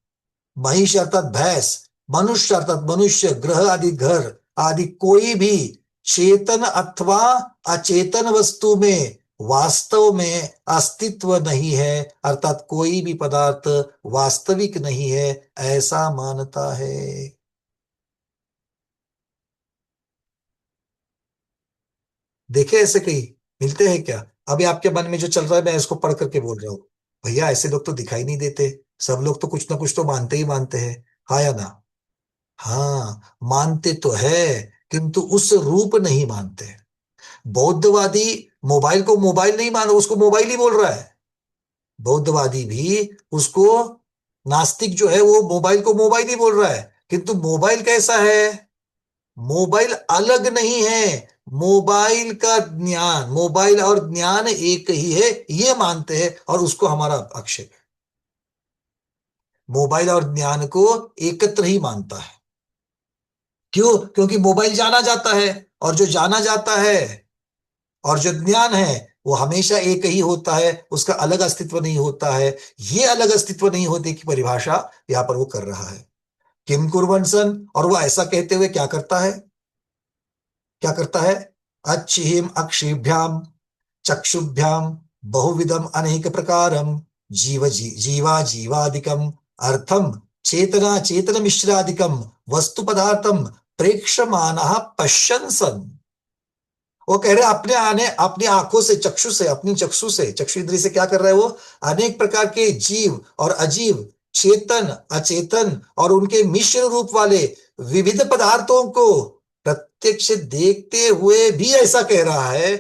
महिष अर्थात भैंस, मनुष्य अर्थात मनुष्य, ग्रह आदि घर आदि कोई भी चेतन अथवा अचेतन वस्तु में वास्तव में अस्तित्व नहीं है, अर्थात कोई भी पदार्थ वास्तविक नहीं है, ऐसा मानता है। देखे ऐसे कहीं मिलते हैं क्या? अभी आपके मन में जो चल रहा है मैं इसको पढ़ करके बोल रहा हूं। भैया ऐसे लोग तो दिखाई नहीं देते, सब लोग तो कुछ ना कुछ तो मानते ही मानते हैं। हाँ या ना? हाँ, मानते तो है, किंतु उस रूप नहीं मानते। बौद्धवादी मोबाइल को मोबाइल नहीं मान, उसको मोबाइल ही बोल रहा है। बौद्धवादी भी उसको, नास्तिक जो है वो मोबाइल को मोबाइल ही बोल रहा है, किंतु मोबाइल कैसा है? मोबाइल अलग नहीं है। मोबाइल का ज्ञान, मोबाइल और ज्ञान एक ही है, ये मानते हैं, और उसको हमारा आक्षेप है। मोबाइल और ज्ञान को एकत्र ही मानता है। क्यों? क्योंकि मोबाइल जाना जाता है, और जो जाना जाता है और जो ज्ञान है वो हमेशा एक ही होता है, उसका अलग अस्तित्व नहीं होता है। ये अलग अस्तित्व नहीं होने की परिभाषा यहां पर वो कर रहा है। किम कुर्वन् सन्, और वो ऐसा कहते हुए क्या करता है? क्या करता है? अच्छिहिम अक्षिभ्याम चक्षुभ्याम बहुविधम अनेक प्रकारम जीवा जीवादिकम अर्थम चेतना चेतन मिश्रादिकम वस्तु पदार्थम प्रेक्षमानः पश्यन् सन्। वो कह रहे हैं अपने आने अपनी आंखों से, चक्षु से, अपनी चक्षु से, चक्षु इंद्रिय से क्या कर रहा है वो? अनेक प्रकार के जीव और अजीव, चेतन अचेतन और उनके मिश्र रूप वाले विविध पदार्थों को प्रत्यक्ष देखते हुए भी ऐसा कह रहा है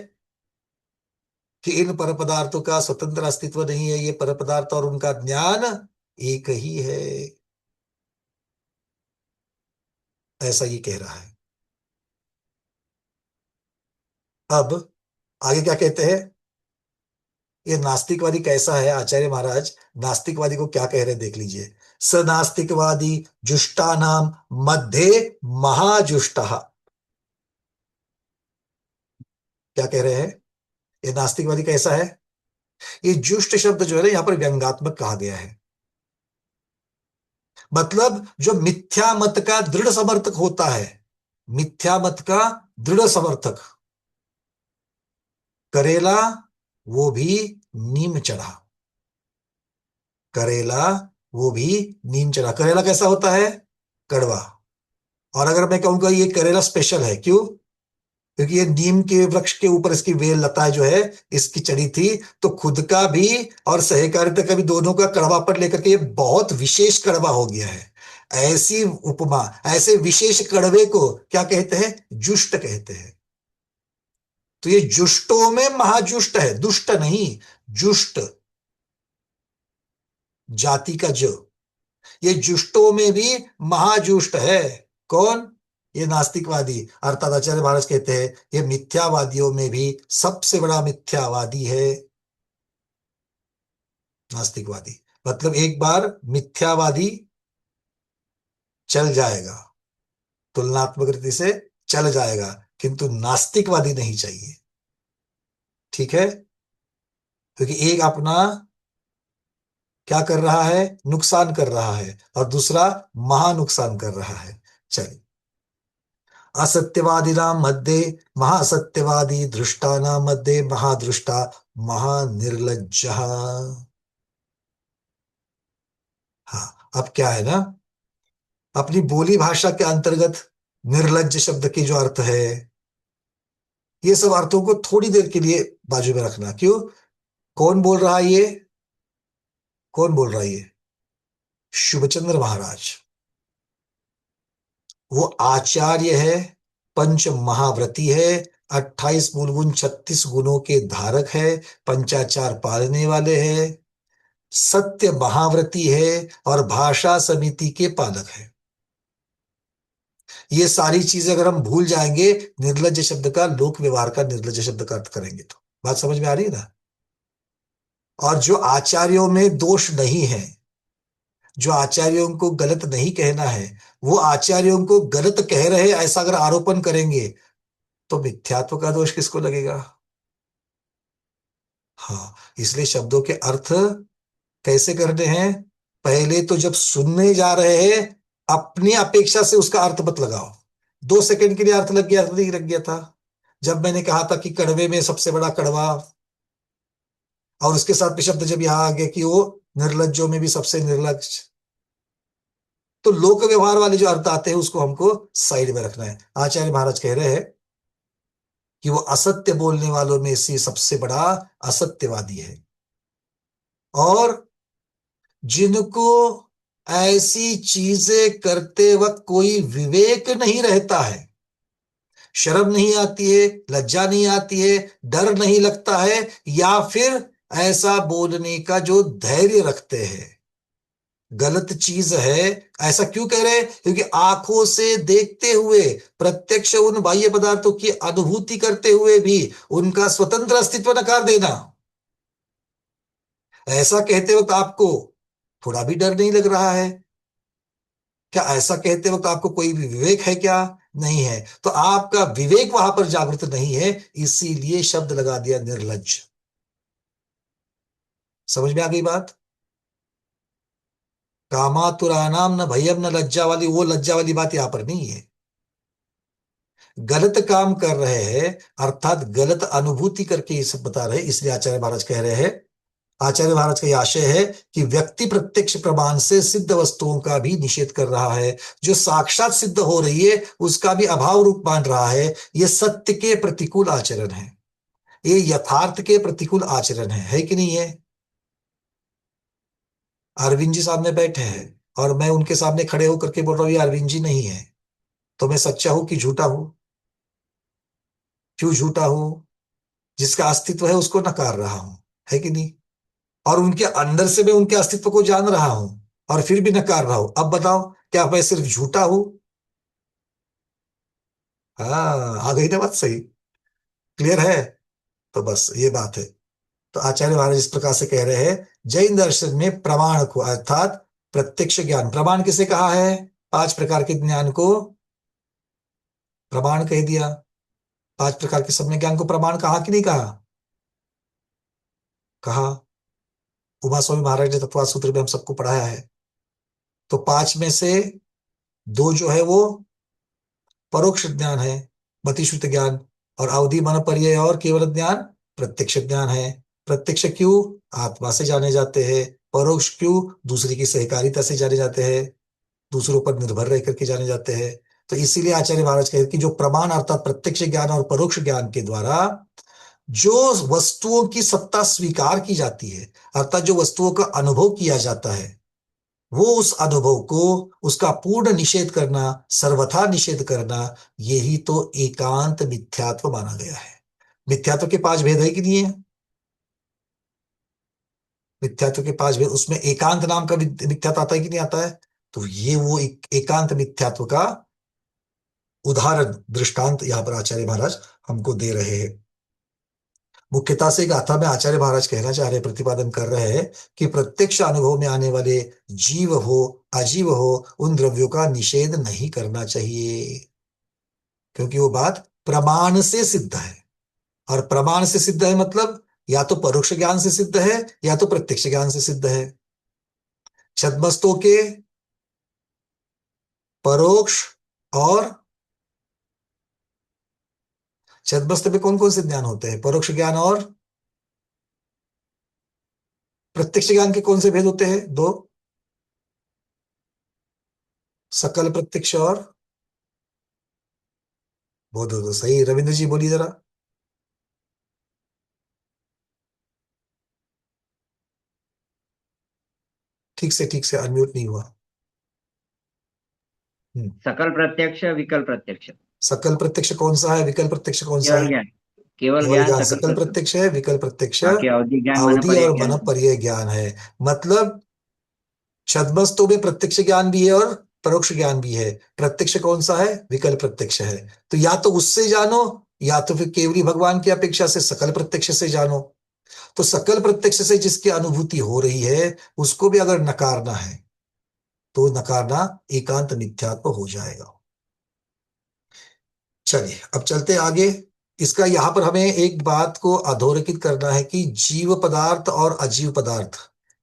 कि इन पर पदार्थों का स्वतंत्र अस्तित्व नहीं है, ये पर पदार्थ और उनका ज्ञान एक ही है, ऐसा ये कह रहा है। अब आगे क्या कहते हैं? ये नास्तिकवादी कैसा है आचार्य महाराज? नास्तिकवादी को क्या कह रहे हैं देख लीजिए। स नास्तिकवादी जुष्टानाम मध्ये महाजुष्टः। क्या कह रहे हैं? ये नास्तिकवादी कैसा है? ये जुष्ट शब्द जो है ना, यहां पर व्यंग्यात्मक कहा गया है। मतलब जो मिथ्या मत का दृढ़ समर्थक होता है, मिथ्या मत का दृढ़ समर्थक, करेला वो भी नीम चढ़ा। करेला वो भी नीम चढ़ा। करेला कैसा होता है? कड़वा। और अगर मैं कहूंगा ये करेला स्पेशल है, क्यों? क्योंकि ये नीम के वृक्ष के ऊपर इसकी वेल लता जो है इसकी चढ़ी थी, तो खुद का भी और सहकारिता का भी दोनों का कड़वापन लेकर के ये बहुत विशेष कड़वा हो गया है। ऐसी उपमा, ऐसे विशेष कड़वे को क्या कहते हैं? जुष्ट कहते हैं। तो ये जुष्टों में महाजुष्ट है, दुष्ट नहीं, जुष्ट, जाति का जो, ये जुष्टों में भी महाजुष्ट है। कौन? ये नास्तिकवादी, अर्थात आचार्य महाराज कहते हैं ये मिथ्यावादियों में भी सबसे बड़ा मिथ्यावादी है नास्तिकवादी। मतलब एक बार मिथ्यावादी चल जाएगा, तुलनात्मक रीति से चल जाएगा, किंतु नास्तिकवादी नहीं चाहिए। ठीक है? क्योंकि एक अपना क्या कर रहा है, नुकसान कर रहा है, और दूसरा महा नुकसान कर रहा है। चलिए, असत्यवादिनां मध्ये महासत्यवादी, दृष्टानां मध्ये महादृष्टा महानिर्लज्जः। हाँ, अब क्या है ना, अपनी बोली भाषा के अंतर्गत निर्लज्ज शब्द के जो अर्थ है, ये सब अर्थों को थोड़ी देर के लिए बाजू में रखना। क्यों? कौन बोल रहा है ये? कौन बोल रहा है ये? शुभचंद्र महाराज। वो आचार्य है, पंच महाव्रती है, 28 मूल गुण 36 गुणों के धारक है, पंचाचार पालने वाले हैं, सत्य महाव्रती है, और भाषा समिति के पालक है। ये सारी चीजें अगर हम भूल जाएंगे, निर्लज्ज शब्द का, लोक व्यवहार का निर्लज्ज शब्द का अर्थ करेंगे, तो बात समझ में आ रही है ना। और जो आचार्यों में दोष नहीं है, जो आचार्यों को गलत नहीं कहना है, वो आचार्यों को गलत कह रहे ऐसा अगर आरोपण करेंगे, तो मिथ्यात्व का दोष किसको लगेगा? हाँ, इसलिए शब्दों के अर्थ कैसे करने हैं? पहले तो जब सुनने जा रहे हैं, अपनी अपेक्षा से उसका अर्थ मत लगाओ। 2 सेकंड के लिए अर्थ लग गया, अर्थ नहीं लग गया था। जब मैंने कहा था कि कड़वे में सबसे बड़ा कड़वा, और उसके साथ में शब्द जब यहां आ गया कि वो निर्लज्जों में भी सबसे निर्लज्ज, तो लोक व्यवहार वाले जो अर्थ आते हैं उसको हमको साइड में रखना है। आचार्य महाराज कह रहे हैं कि वो असत्य बोलने वालों में से सबसे बड़ा असत्यवादी है, और जिनको ऐसी चीजें करते वक्त कोई विवेक नहीं रहता है, शर्म नहीं आती है, लज्जा नहीं आती है, डर नहीं लगता है, या फिर ऐसा बोलने का जो धैर्य रखते हैं, गलत चीज है। ऐसा क्यों कह रहे हैं? क्योंकि आंखों से देखते हुए, प्रत्यक्ष उन बाह्य पदार्थों की अनुभूति करते हुए भी उनका स्वतंत्र अस्तित्व नकार देना। ऐसा कहते वक्त आपको थोड़ा भी डर नहीं लग रहा है क्या? ऐसा कहते वक्त आपको कोई भी विवेक है क्या? नहीं है। तो आपका विवेक वहां पर जागृत नहीं है, इसीलिए शब्द लगा दिया निर्लज्ज। समझ में आ गई बात? कामातुरानाम न भयम न लज्जा वाली, वो लज्जा वाली बात यहां पर नहीं है। गलत काम कर रहे हैं, अर्थात गलत अनुभूति करके ये सब बता रहे हैं, इसलिए आचार्य महाराज कह रहे हैं, आचार्य महाराज का यह आशय है कि व्यक्ति प्रत्यक्ष प्रमाण से सिद्ध वस्तुओं का भी निषेध कर रहा है, जो साक्षात सिद्ध हो रही है उसका भी अभाव रूप मान रहा है। यह सत्य के प्रतिकूल आचरण है, ये यथार्थ के प्रतिकूल आचरण है कि नहीं है? अरविंद जी सामने बैठे हैं, और मैं उनके सामने खड़े होकर के बोल रहा हूं ये अरविंद जी नहीं है, तो मैं सच्चा हूं कि झूठा हूं? क्यों झूठा हूं? जिसका अस्तित्व है उसको नकार रहा हूं, है कि नहीं? और उनके अंदर से मैं उनके अस्तित्व को जान रहा हूं, और फिर भी नकार रहा हूं। अब बताओ, क्या मैं सिर्फ झूठा हूं? हाँ, आ गई ना बात? सही, क्लियर है? तो बस ये बात है। तो आचार्य महाराज इस प्रकार से कह रहे हैं, जैन दर्शन में प्रमाण को, अर्थात प्रत्यक्ष ज्ञान, प्रमाण किसे कहा है? 5 प्रकार के ज्ञान को प्रमाण कह दिया। 5 प्रकार के सम्यक ज्ञान को प्रमाण कहा कि नहीं कहा? कहा। उमा स्वामी महाराज ने तत्वाद सूत्र में हम सबको पढ़ाया है। तो 5 में से 2 जो है वो परोक्ष ज्ञान है, मतिश्रुत ज्ञान, और अवधि मन पर्यय और केवल ज्ञान प्रत्यक्ष ज्ञान है। प्रत्यक्ष क्यों? आत्मा से जाने जाते हैं। परोक्ष क्यों? दूसरे की सहकारिता से जाने जाते हैं, दूसरों पर निर्भर रह करके जाने जाते हैं। तो इसीलिए आचार्य महाराज कहते हैं कि जो प्रमाण अर्थात प्रत्यक्ष ज्ञान और परोक्ष ज्ञान के द्वारा जो वस्तुओं की सत्ता स्वीकार की जाती है, अर्थात जो वस्तुओं का अनुभव किया जाता है, वो उस अनुभव को, उसका पूर्ण निषेध करना, सर्वथा निषेध करना, यही तो एकांत मिथ्यात्व माना गया है। मिथ्यात्व के 5 भेद है कि नहीं है? मिथ्यात्व के 5 भेद, उसमें एकांत नाम का मिथ्यात्व आता है कि नहीं आता है? तो ये वो एकांत मिथ्यात्व का उदाहरण, दृष्टांत यहां पर आचार्य महाराज हमको दे रहे हैं। मुख्यता से गाथा में आचार्य महाराज कहना चाह रहे, प्रतिपादन कर रहे हैं कि प्रत्यक्ष अनुभव में आने वाले जीव हो अजीव हो, उन द्रव्यों का निषेध नहीं करना चाहिए, क्योंकि वो बात प्रमाण से सिद्ध है। और प्रमाण से सिद्ध है मतलब या तो परोक्ष ज्ञान से सिद्ध है या तो प्रत्यक्ष ज्ञान से सिद्ध है। छद्मस्तों के परोक्ष और छद्मस्त में कौन कौन से ज्ञान होते हैं? परोक्ष ज्ञान और प्रत्यक्ष ज्ञान के कौन से भेद होते हैं? दो। सकल प्रत्यक्ष और बहुत हो सही। रविंद्र जी बोलिए जरा। ठीक से अनम्यूट नहीं हुआ। हम्म। सकल प्रत्यक्ष विकल प्रत्यक्ष। सकल प्रत्यक्ष कौन सा है? विकल प्रत्यक्ष कौन सा केवल है? ज्ञान, केवल केवल ज्ञान ज्ञान सकल सकल प्रत्यक्ष। प्रत्यक्ष है, विकल प्रत्यक्ष बाकी अवधि ज्ञान मन अवधि पर्याय और ज्ञान। मन पर्याय ज्ञान है। मतलब छद्मस्तों में प्रत्यक्ष ज्ञान भी है और परोक्ष ज्ञान भी है। प्रत्यक्ष कौन सा है? विकल प्रत्यक्ष है। तो या तो उससे जानो या तो फिर केवली भगवान की अपेक्षा से सकल प्रत्यक्ष से जानो। तो सकल प्रत्यक्ष से जिसकी अनुभूति हो रही है उसको भी अगर नकारना है तो नकारना एकांत मिथ्यात्व हो जाएगा। चलिए अब चलते आगे। इसका यहां पर हमें एक बात को अधोरेखित करना है कि जीव पदार्थ और अजीव पदार्थ,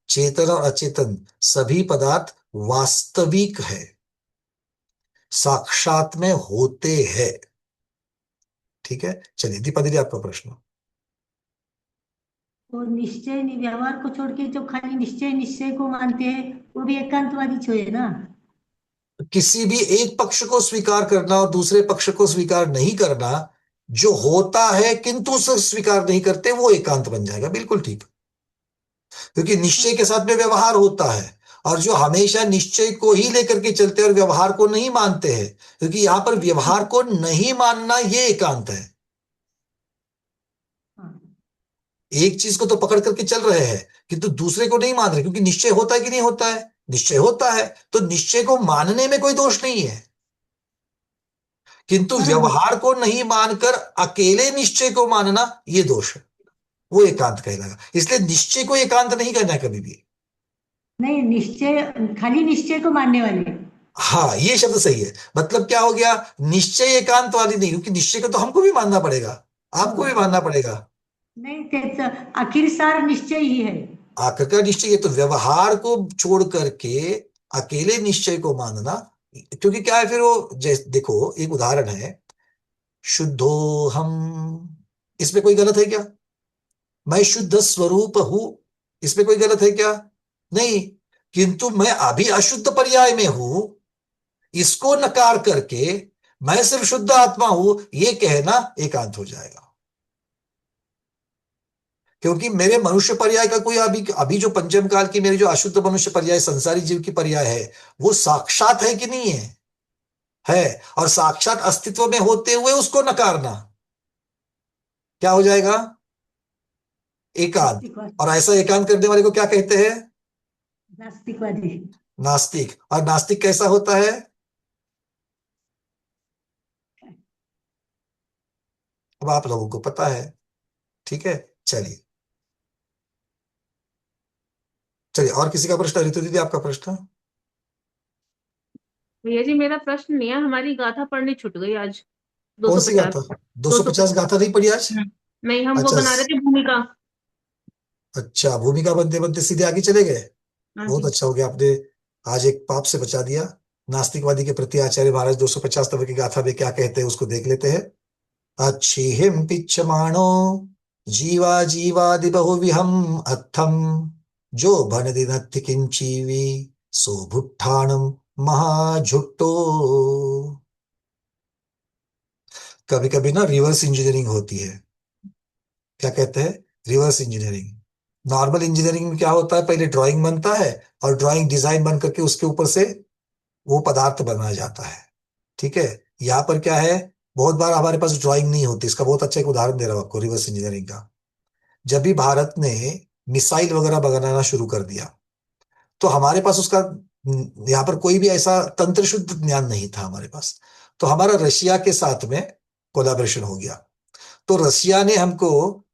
चेतन और अचेतन, सभी पदार्थ वास्तविक है, साक्षात में होते हैं। ठीक है, चलिए दीपा दीदी आपका प्रश्न। और निश्चय व्यवहार को छोड़ के जो खाली निश्चय निश्चय को मानते हैं वो भी एकांतवादी छो है ना। किसी भी एक पक्ष को स्वीकार करना और दूसरे पक्ष को स्वीकार नहीं करना, जो होता है किंतु उसे स्वीकार नहीं करते, वो एकांत बन जाएगा। बिल्कुल ठीक। क्योंकि निश्चय के साथ में व्यवहार होता है, और जो हमेशा निश्चय को ही लेकर के चलते हैं और व्यवहार को नहीं मानते हैं, क्योंकि यहां पर व्यवहार को नहीं मानना ये एकांत है। एक चीज को तो पकड़ करके चल रहे हैं किंतु दूसरे को नहीं मान रहे, क्योंकि निश्चय होता है कि नहीं होता है? निश्चय होता है, तो निश्चय को मानने में कोई दोष नहीं है, किंतु बराबर। व्यवहार को नहीं मानकर अकेले निश्चय को मानना ये दोष है, वो एकांत कहलाएगा। इसलिए निश्चय को एकांत नहीं करना है कभी भी। नहीं, निश्चय खाली निश्चय को मानने वाले। हाँ, ये शब्द सही है। मतलब क्या हो गया? निश्चय एकांत वाली नहीं, क्योंकि निश्चय को तो हमको भी मानना पड़ेगा, आपको भी मानना पड़ेगा। नहीं, त्याचं आखिर सार निश्चय ही है। आखिर का निश्चय ये तो व्यवहार को छोड़ करके अकेले निश्चय को मानना। क्योंकि क्या है फिर वो, जैसे देखो एक उदाहरण है, शुद्धो हम, इसमें कोई गलत है क्या? मैं शुद्ध स्वरूप हूं, इसमें कोई गलत है क्या? नहीं। किंतु मैं अभी अशुद्ध पर्याय में हूं, इसको नकार करके मैं सिर्फ शुद्ध आत्मा हूं, यह कहना एकांत हो जाएगा। क्योंकि मेरे मनुष्य पर्याय का कोई अभी अभी जो पंचम काल की मेरी जो अशुद्ध मनुष्य पर्याय, संसारी जीव की पर्याय है, वो साक्षात है कि नहीं है? है। और साक्षात अस्तित्व में होते हुए उसको नकारना क्या हो जाएगा? एकांत। नास्तिकवादी। और ऐसा एकांत करने वाले को क्या कहते हैं? नास्तिकवादी। नास्तिक। और नास्तिक कैसा होता है? अब आप लोगों को पता है। ठीक है, चलिए चलिए, और किसी का प्रश्न? ऋतु दीदी आपका प्रश्न। भैया जी मेरा प्रश्न नहीं है, हमारी गाथा पढ़नी छूट गई आज। कौन सी 250। गाथा? 250 गाथा नहीं पढ़ी आज? नहीं, हम वो अच्छा। बना रहे थे भूमिका। अच्छा, भूमिका बनते बनते सीधे आगे चले गए। हाँ बहुत जी। अच्छा हो गया, आपने आज एक पाप से बचा दिया। नास्तिकवादी के प्रति आचार्य महाराज 250 तत्व की गाथा में क्या कहते हैं उसको देख लेते हैं। अच्छिहिम पिच्छमाणो जीवा जीवादि बहुविहम अत्थम, जो भन दिनत्ति किंचीवी सो भुट्ठाणम महाझुट्टो। कभी कभी ना रिवर्स इंजीनियरिंग होती है। क्या कहते हैं? Reverse engineering. नॉर्मल इंजीनियरिंग में क्या होता है? पहले ड्राइंग बनता है और ड्राइंग डिजाइन बन करके उसके ऊपर से वो पदार्थ बनाया जाता है। ठीक है। यहाँ पर क्या है, बहुत बार हमारे पास ड्राइंग नहीं होती। इसका बहुत अच्छा एक उदाहरण दे रहा हूं आपको रिवर्स इंजीनियरिंग का। जब भी भारत ने मिसाइल वगैरह बनाना शुरू कर दिया, तो हमारे पास उसका यहाँ पर कोई भी ऐसा तंत्र शुद्ध ज्ञान नहीं था हमारे पास। तो हमारा रशिया के साथ में कोलाबरेशन हो गया। तो रसिया ने हमको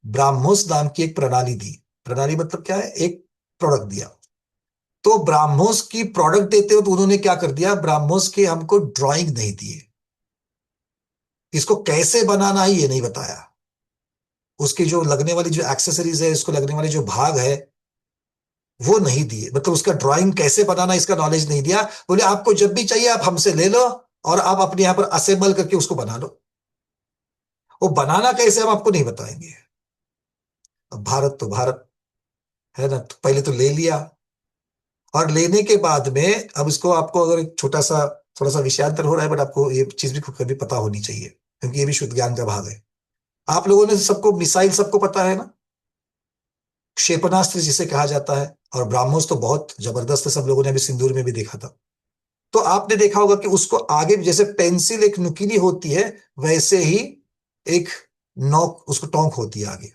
ब्राह्मोस नाम की एक प्रणाली दी। प्रणाली मतलब क्या है? एक प्रोडक्ट दिया। तो ब्राह्मोस की प्रोडक्ट देते हो तो उन्होंने क्या कर दिया, ब्राह्मोस के हमको ड्राइंग नहीं दिए, इसको कैसे बनाना है ये नहीं बताया। उसकी जो लगने वाली जो एक्सेसरीज है, उसको लगने वाले जो भाग है वो नहीं दिए, मतलब उसका ड्राइंग कैसे बनाना इसका नॉलेज नहीं दिया। बोले आपको जब भी चाहिए आप हमसे ले लो और आप अपने यहां पर असेंबल करके उसको बना लो। वो बनाना कैसे हम आपको नहीं बताएंगे। अब भारत तो भारत है ना, तो पहले तो ले लिया, और लेने के बाद में अब इसको आपको अगर एक छोटा सा थोड़ा सा विषयांतर हो रहा है, बट आपको ये चीज भी कभी पता होनी चाहिए क्योंकि ये भी शुद्ध ज्ञान का भाग है। आप लोगों ने सबको मिसाइल सबको पता है ना, क्षेपणास्त्र जिसे कहा जाता है, और ब्रह्मोस तो बहुत जबरदस्त है, सब लोगों ने अभी सिंदूर में भी देखा था। तो आपने देखा होगा कि उसको आगे जैसे पेंसिल एक नुकीली होती है, वैसे ही एक नोक उसको टोंक होती है आगे,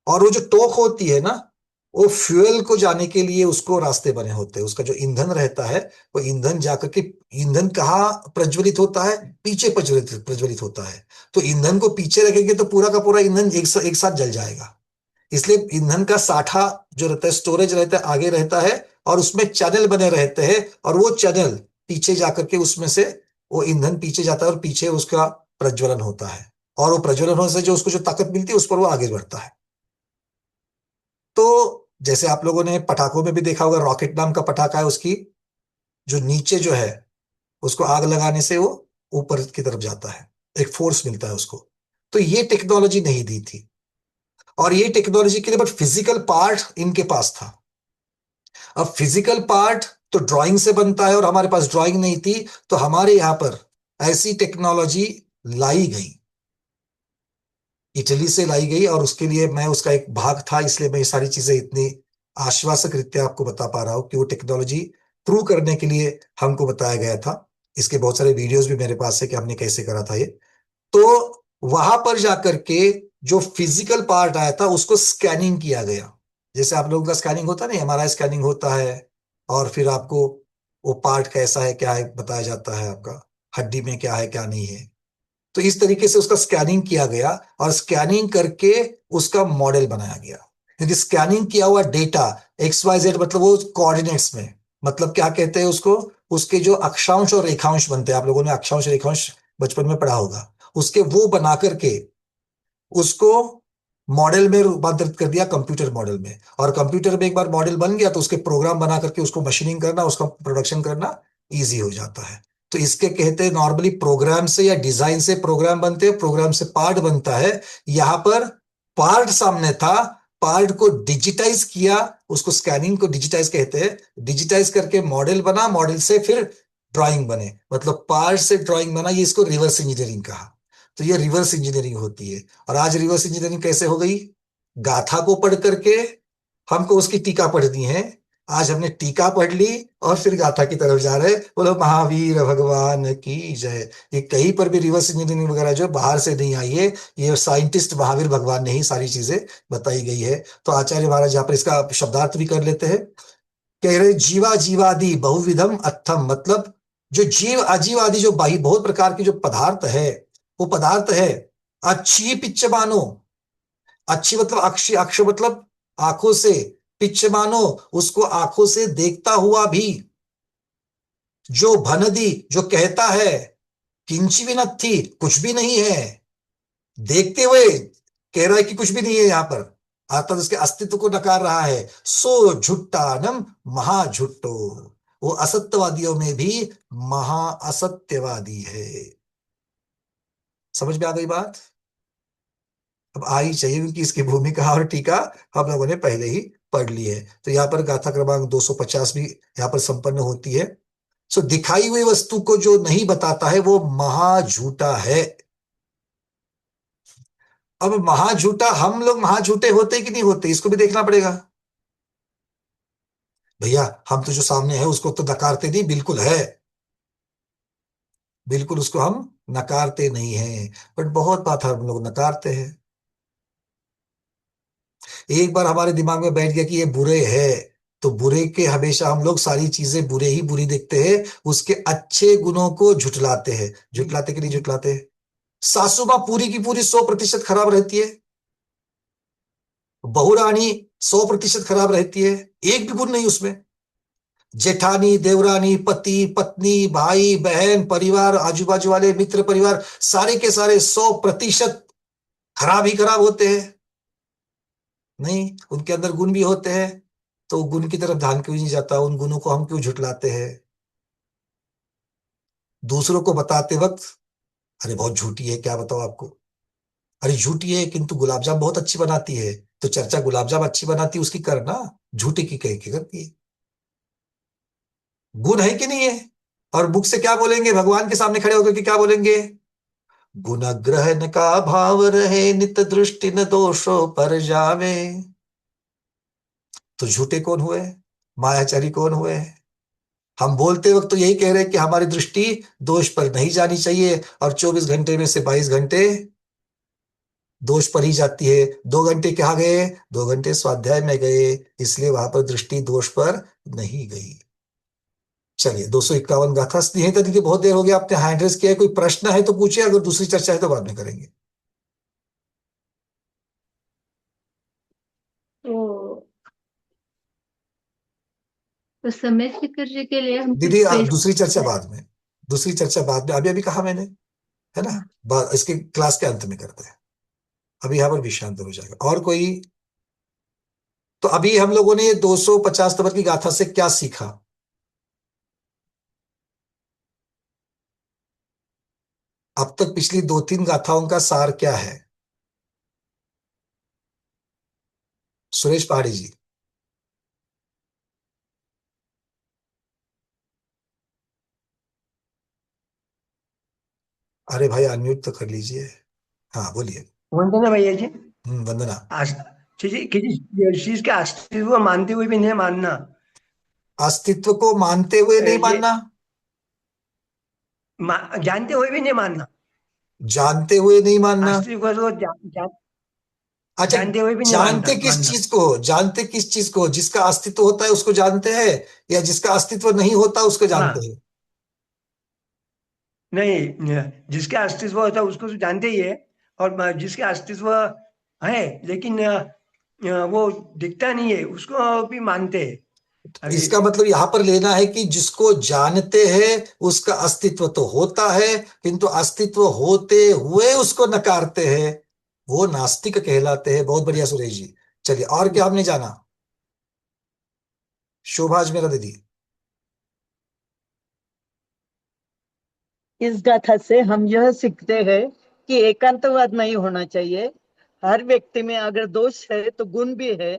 और वो जो टोक होती है ना, वो फ्यूल को जाने के लिए उसको रास्ते बने होते हैं। उसका जो ईंधन रहता है, वो ईंधन जाकर के, ईंधन कहाँ प्रज्वलित होता है, पीछे प्रज्वलित प्रज्वलित होता है। तो ईंधन को पीछे रखेंगे तो पूरा का पूरा ईंधन एक साथ जल जाएगा। इसलिए ईंधन का साठा जो रहता है, स्टोरेज रहता है, आगे रहता है, और उसमें चैनल बने रहते हैं, और वो चैनल पीछे जाकर के उसमें से वो ईंधन पीछे जाता है और पीछे उसका प्रज्वलन होता है, और वो प्रज्वलन होने से जो उसको जो ताकत मिलती है उस पर वो आगे बढ़ता है। तो जैसे आप लोगों ने पटाखों में भी देखा होगा, रॉकेट नाम का पटाखा है, उसकी जो नीचे जो है उसको आग लगाने से वो ऊपर की तरफ जाता है, एक फोर्स मिलता है उसको। तो ये टेक्नोलॉजी नहीं दी थी, और ये टेक्नोलॉजी के लिए बट फिजिकल पार्ट इनके पास था। अब फिजिकल पार्ट तो ड्राइंग से बनता है, और हमारे पास ड्राइंग नहीं थी, तो हमारे यहां पर ऐसी टेक्नोलॉजी लाई गई, इटली से लाई गई, और उसके लिए मैं उसका एक भाग था, इसलिए मैं ये सारी चीजें इतनी आश्वासक रीत्या आपको बता पा रहा हूं कि वो टेक्नोलॉजी प्रूव करने के लिए हमको बताया गया था। इसके बहुत सारे वीडियोस भी मेरे पास है कि हमने कैसे करा था ये। तो वहां पर जाकर के जो फिजिकल पार्ट आया था उसको स्कैनिंग किया गया, जैसे आप लोगों का स्कैनिंग होता है ना, एमआरआई स्कैनिंग होता है, और फिर आपको वो पार्ट कैसा है क्या है बताया जाता है, आपका हड्डी में क्या है क्या नहीं है। तो इस तरीके से उसका स्कैनिंग किया गया, और स्कैनिंग करके उसका मॉडल बनाया गया, क्योंकि स्कैनिंग किया हुआ डेटा XYZ, मतलब वो कोऑर्डिनेट्स में, मतलब क्या कहते हैं उसको, उसके जो अक्षांश और रेखांश बनते हैं, आप लोगों ने अक्षांश रेखांश बचपन में पढ़ा होगा, उसके वो बना करके उसको मॉडल में रूपांतरित कर दिया, कंप्यूटर मॉडल में। और कंप्यूटर में एक बार मॉडल बन गया तो उसके प्रोग्राम बना करके उसको मशीनिंग करना, उसका प्रोडक्शन करना इजी हो जाता है। तो इसके कहते हैं नॉर्मली प्रोग्राम से या डिजाइन से प्रोग्राम बनते हैं, प्रोग्राम से पार्ट बनता है। यहां पर पार्ट सामने था, पार्ट को डिजिटाइज किया, उसको स्कैनिंग को डिजिटाइज कहते हैं, डिजिटाइज करके मॉडल बना, मॉडल से फिर ड्राइंग बने, मतलब पार्ट से ड्राइंग बना, ये इसको रिवर्स इंजीनियरिंग कहा। तो ये रिवर्स इंजीनियरिंग होती है। और आज रिवर्स इंजीनियरिंग कैसे हो गई, गाथा को पढ़ करके हमको उसकी टीका पढ़नी है। आज हमने टीका पढ़ ली और फिर गाथा की तरफ जा रहे, बोलो महावीर भगवान की जय। ये कहीं पर भी रिवर्स इंजीनियरिंग वगैरह जो बाहर से नहीं आई है, ये साइंटिस्ट महावीर भगवान ने ही सारी चीजें बताई गई है। तो आचार्य महाराज यहाँ पर इसका शब्दार्थ भी कर लेते हैं, कह रहे जीवा जीवादि बहुविधम अथम, मतलब जो जीव अजीव आदि जो बाही बहुत प्रकार के जो पदार्थ है, वो पदार्थ है अच्छी पिच्च मानो, अच्छी मतलब अक्षी, अक्ष मतलब आंखों से, पिच्च मानो उसको आंखों से देखता हुआ भी, जो भनदी जो कहता है, किंची भी नथी कुछ भी नहीं है, देखते हुए कह रहा है कि कुछ भी नहीं है यहां पर, अर्थात उसके अस्तित्व को नकार रहा है। सो झुट्टानम महाझुट्टो, वो असत्यवादियों में भी महा असत्यवादी है। समझ में आ गई बात? अब आ ही चाहिए, क्योंकि इसकी भूमिका और टीका हम लोगों ने पहले ही पढ़ ली है। तो यहाँ पर गाथा क्रमांक 250 भी यहाँ पर संपन्न होती है। सो दिखाई हुई वस्तु को जो नहीं बताता है वो महाझूठा है। अब महाझूठा, हम लोग महाझूठे होते कि नहीं होते, इसको भी देखना पड़ेगा भैया। हम तो जो सामने है उसको तो नकारते नहीं, बिल्कुल है, बिल्कुल उसको हम नकारते नहीं हैं, बट बहुत बात हम लोग नकारते हैं। एक बार हमारे दिमाग में बैठ गया कि ये बुरे है, तो बुरे के हमेशा हम लोग सारी चीजें बुरे ही बुरी देखते हैं, उसके अच्छे गुणों को झुठलाते हैं। झुठलाते कि नहीं झुठलाते? सासू माँ पूरी की पूरी 100% खराब रहती है, बहुरानी 100% खराब रहती है, एक भी गुण नहीं उसमें। जेठानी, देवरानी, पति, पत्नी, भाई, बहन, परिवार, आजू बाजू वाले मित्र परिवार, सारे के सारे 100% खराब ही खराब होते हैं? नहीं, उनके अंदर गुण भी होते हैं। तो गुण की तरफ ध्यान क्यों नहीं जाता? उन गुणों को हम क्यों झुठलाते हैं दूसरों को बताते वक्त? अरे बहुत झूठी है, क्या बताओ आपको। अरे झूठी है किंतु गुलाब जाम बहुत अच्छी बनाती है। तो चर्चा गुलाब जाम अच्छी बनाती है उसकी करना, झूठी की कह के करती है। गुण है कि नहीं है? और मुख से क्या बोलेंगे? भगवान के सामने खड़े होकर के क्या बोलेंगे? गुण ग्रहण का भाव रहे, नित दृष्टि न दोषों पर जावे। तो झूठे कौन हुए? मायाचारी कौन हुए? हम बोलते वक्त तो यही कह रहे हैं कि हमारी दृष्टि दोष पर नहीं जानी चाहिए, और 24 घंटे में से 22 घंटे दोष पर ही जाती है। 2 घंटे कहाँ गए? 2 घंटे स्वाध्याय में गए, इसलिए वहां पर दृष्टि दोष पर नहीं गई। चलिए, 251 गाथा स्नेहिता दीदी, बहुत देर हो गया, आपने हैंड रेस किया है, कोई प्रश्न है तो पूछिए, अगर दूसरी चर्चा है तो बाद में करेंगे। तो तो समय फिक्र के लिए हम कुछ दीदी स्पेस। दूसरी चर्चा बाद में, दूसरी चर्चा बाद में, अभी अभी कहा मैंने, है ना? इसके क्लास के अंत में करते हैं। अभी यहाँ पर विश्रांत हो जाएगा। और कोई? तो अभी हम लोगों ने ये 250 नंबर की गाथा से क्या सीखा? अब तक पिछली 2-3 गाथाओं का सार क्या है? सुरेश पहाड़ी जी। अरे भाई अनम्यूट तो कर लीजिए। हाँ बोलिए। वंदना भैया जी। वंदना। किसी चीज के अस्तित्व मानते हुए भी नहीं मानना, अस्तित्व को मानते हुए नहीं ये मानना? जानते हुए भी नहीं मानना। जानते हुए नहीं मानना? अस्तित्व को अच्छा, जानते हुए भी नहीं जानते किस मानना। चीज को? जानते किस चीज को? जिसका अस्तित्व होता है उसको जानते हैं, या जिसका अस्तित्व नहीं होता उसको जानते हाँ, हैं? नहीं, जिसके अस्तित्व होता है उसको तो जानते ही है, और जिसके अस्तित्व है लेकिन वो दिखता नहीं है उसको भी मानते हैं। अभी इसका मतलब यहां पर लेना है कि जिसको जानते हैं उसका अस्तित्व तो होता है, किंतु अस्तित्व होते हुए उसको नकारते हैं, वो नास्तिक कहलाते हैं। बहुत बढ़िया सुरेश जी। चलिए, और क्या हमने जाना? शोभाज मेरा दीदी। इस गाथा से हम यह सीखते हैं कि एकांतवाद नहीं होना चाहिए। हर व्यक्ति में अगर दोष है तो गुण भी है,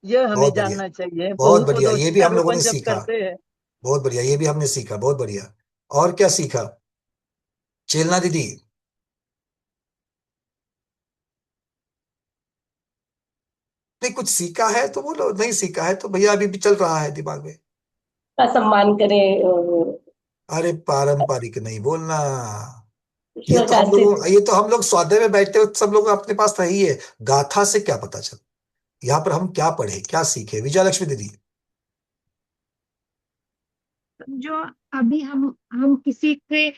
यह हमें बहुत बढ़िया, जानना चाहिए। बहुत बहु को बढ़िया, ये दोषी भी का हम लोगों ने रोपण जब सीखा। करते हैं। बहुत बढ़िया, ये भी हमने सीखा, बहुत बढ़िया। और क्या सीखा चेलना दीदी? नहीं, कुछ सीखा है तो बोलो, नहीं सीखा है तो भैया अभी भी चल रहा है दिमाग में। का सम्मान करें, अरे पारंपरिक नहीं बोलना। ईश्वर का अस्तित्व। ये तो हम लोग स्वाध्याय में बैठते वक्त सब लोग अपने पास रही है। गाथा से क्या पता चल? यहाँ पर हम क्या पढ़े, क्या सीखे, विजयलक्ष्मी दीदी? जो अभी हम किसी के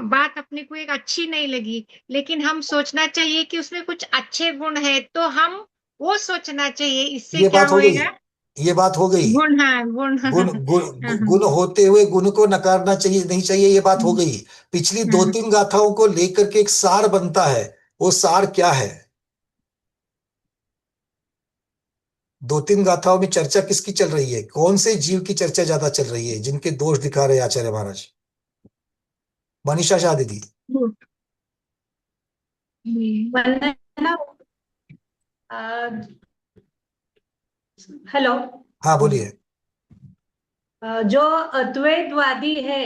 बात अपने को एक अच्छी नहीं लगी, लेकिन हम सोचना चाहिए कि उसमें कुछ अच्छे गुण है, तो हम वो सोचना चाहिए। इससे ये क्या बात हो गई, होएगा? ये बात हो गई। गुण, हाँ गुण, हाँ हाँ गुण गुण हाँ गुण होते हुए गुण को नकारना चाहिए नहीं चाहिए, ये बात हो गई। पिछली दो हाँ। तीन गाथाओं को लेकर के एक सार बनता है, वो सार क्या है? 2-3 गाथाओं में चर्चा किसकी चल रही है? कौन से जीव की चर्चा ज्यादा चल रही है जिनके दोष दिखा रहे हैं आचार्य महाराज? मनीषा शाह दीदी। वंदना, हेलो। हाँ बोलिए। जो अद्वैतवादी है,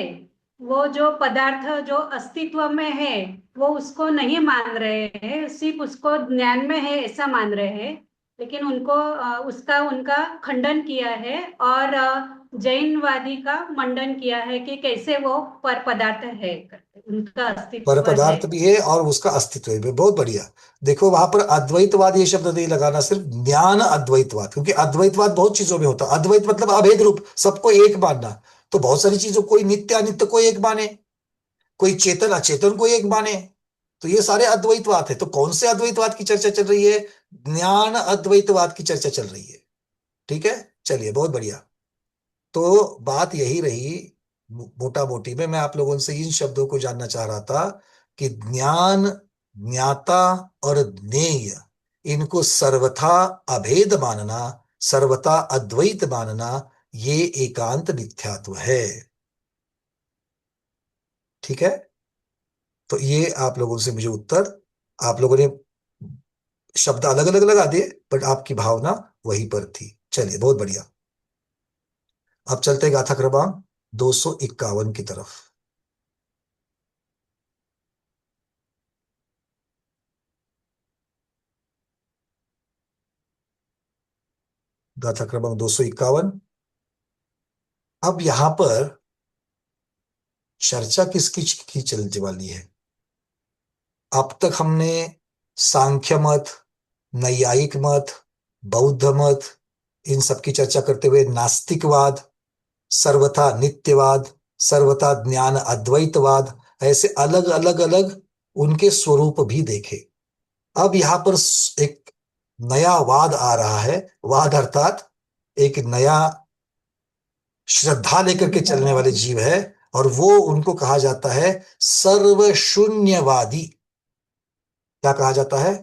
वो जो पदार्थ जो अस्तित्व में है वो उसको नहीं मान रहे हैं, सिर्फ उसको ज्ञान में है ऐसा मान रहे हैं। लेकिन उनको उसका उनका खंडन किया है, और जैनवादी का मंडन किया है कि कैसे वो पर पदार्थ है करके, उनका पर अस्तित्व है। पदार्थ भी है और उसका अस्तित्व भी है। बहुत बढ़िया। देखो वहां पर अद्वैतवाद ये शब्द नहीं लगाना, सिर्फ ज्ञान अद्वैतवाद, क्योंकि अद्वैतवाद बहुत चीजों में होता है। अद्वैत मतलब अभेद रूप, सबको एक मानना। तो बहुत सारी चीजों, कोई नित्य अनित्य को एक माने, कोई चेतन अचेतन को एक माने, तो ये सारे अद्वैतवाद है। तो कौन से अद्वैतवाद की चर्चा चल रही है? ज्ञान अद्वैतवाद की चर्चा चल रही है। ठीक है, चलिए बहुत बढ़िया। तो बात यही रही, मोटा मोटी में मैं आप लोगों से इन शब्दों को जानना चाह रहा था कि ज्ञान ज्ञाता और ज्ञेय, इनको सर्वथा अभेद मानना, सर्वथा अद्वैत मानना, ये एकांत मिथ्यात्व है। ठीक है, तो ये आप लोगों से मुझे उत्तर, आप लोगों ने शब्द अलग अलग लगा दिए बट आपकी भावना वहीं पर थी। चलिए, बहुत बढ़िया। अब चलते हैं गाथा क्रमांक 251 की तरफ। गाथा क्रमांक 251। अब यहां पर चर्चा किसकी की चलने वाली है? अब तक हमने सांख्य मत, नैयायिक मत, बौद्ध मत, इन सब की चर्चा करते हुए नास्तिकवाद, सर्वथा नित्यवाद, सर्वथा ज्ञान अद्वैतवाद, ऐसे अलग अलग अलग उनके स्वरूप भी देखे। अब यहां पर एक नया वाद आ रहा है। वाद अर्थात एक नया श्रद्धा लेकर के चलने वाले जीव है, और वो उनको कहा जाता है सर्वशून्यवादी। क्या कहा जाता है?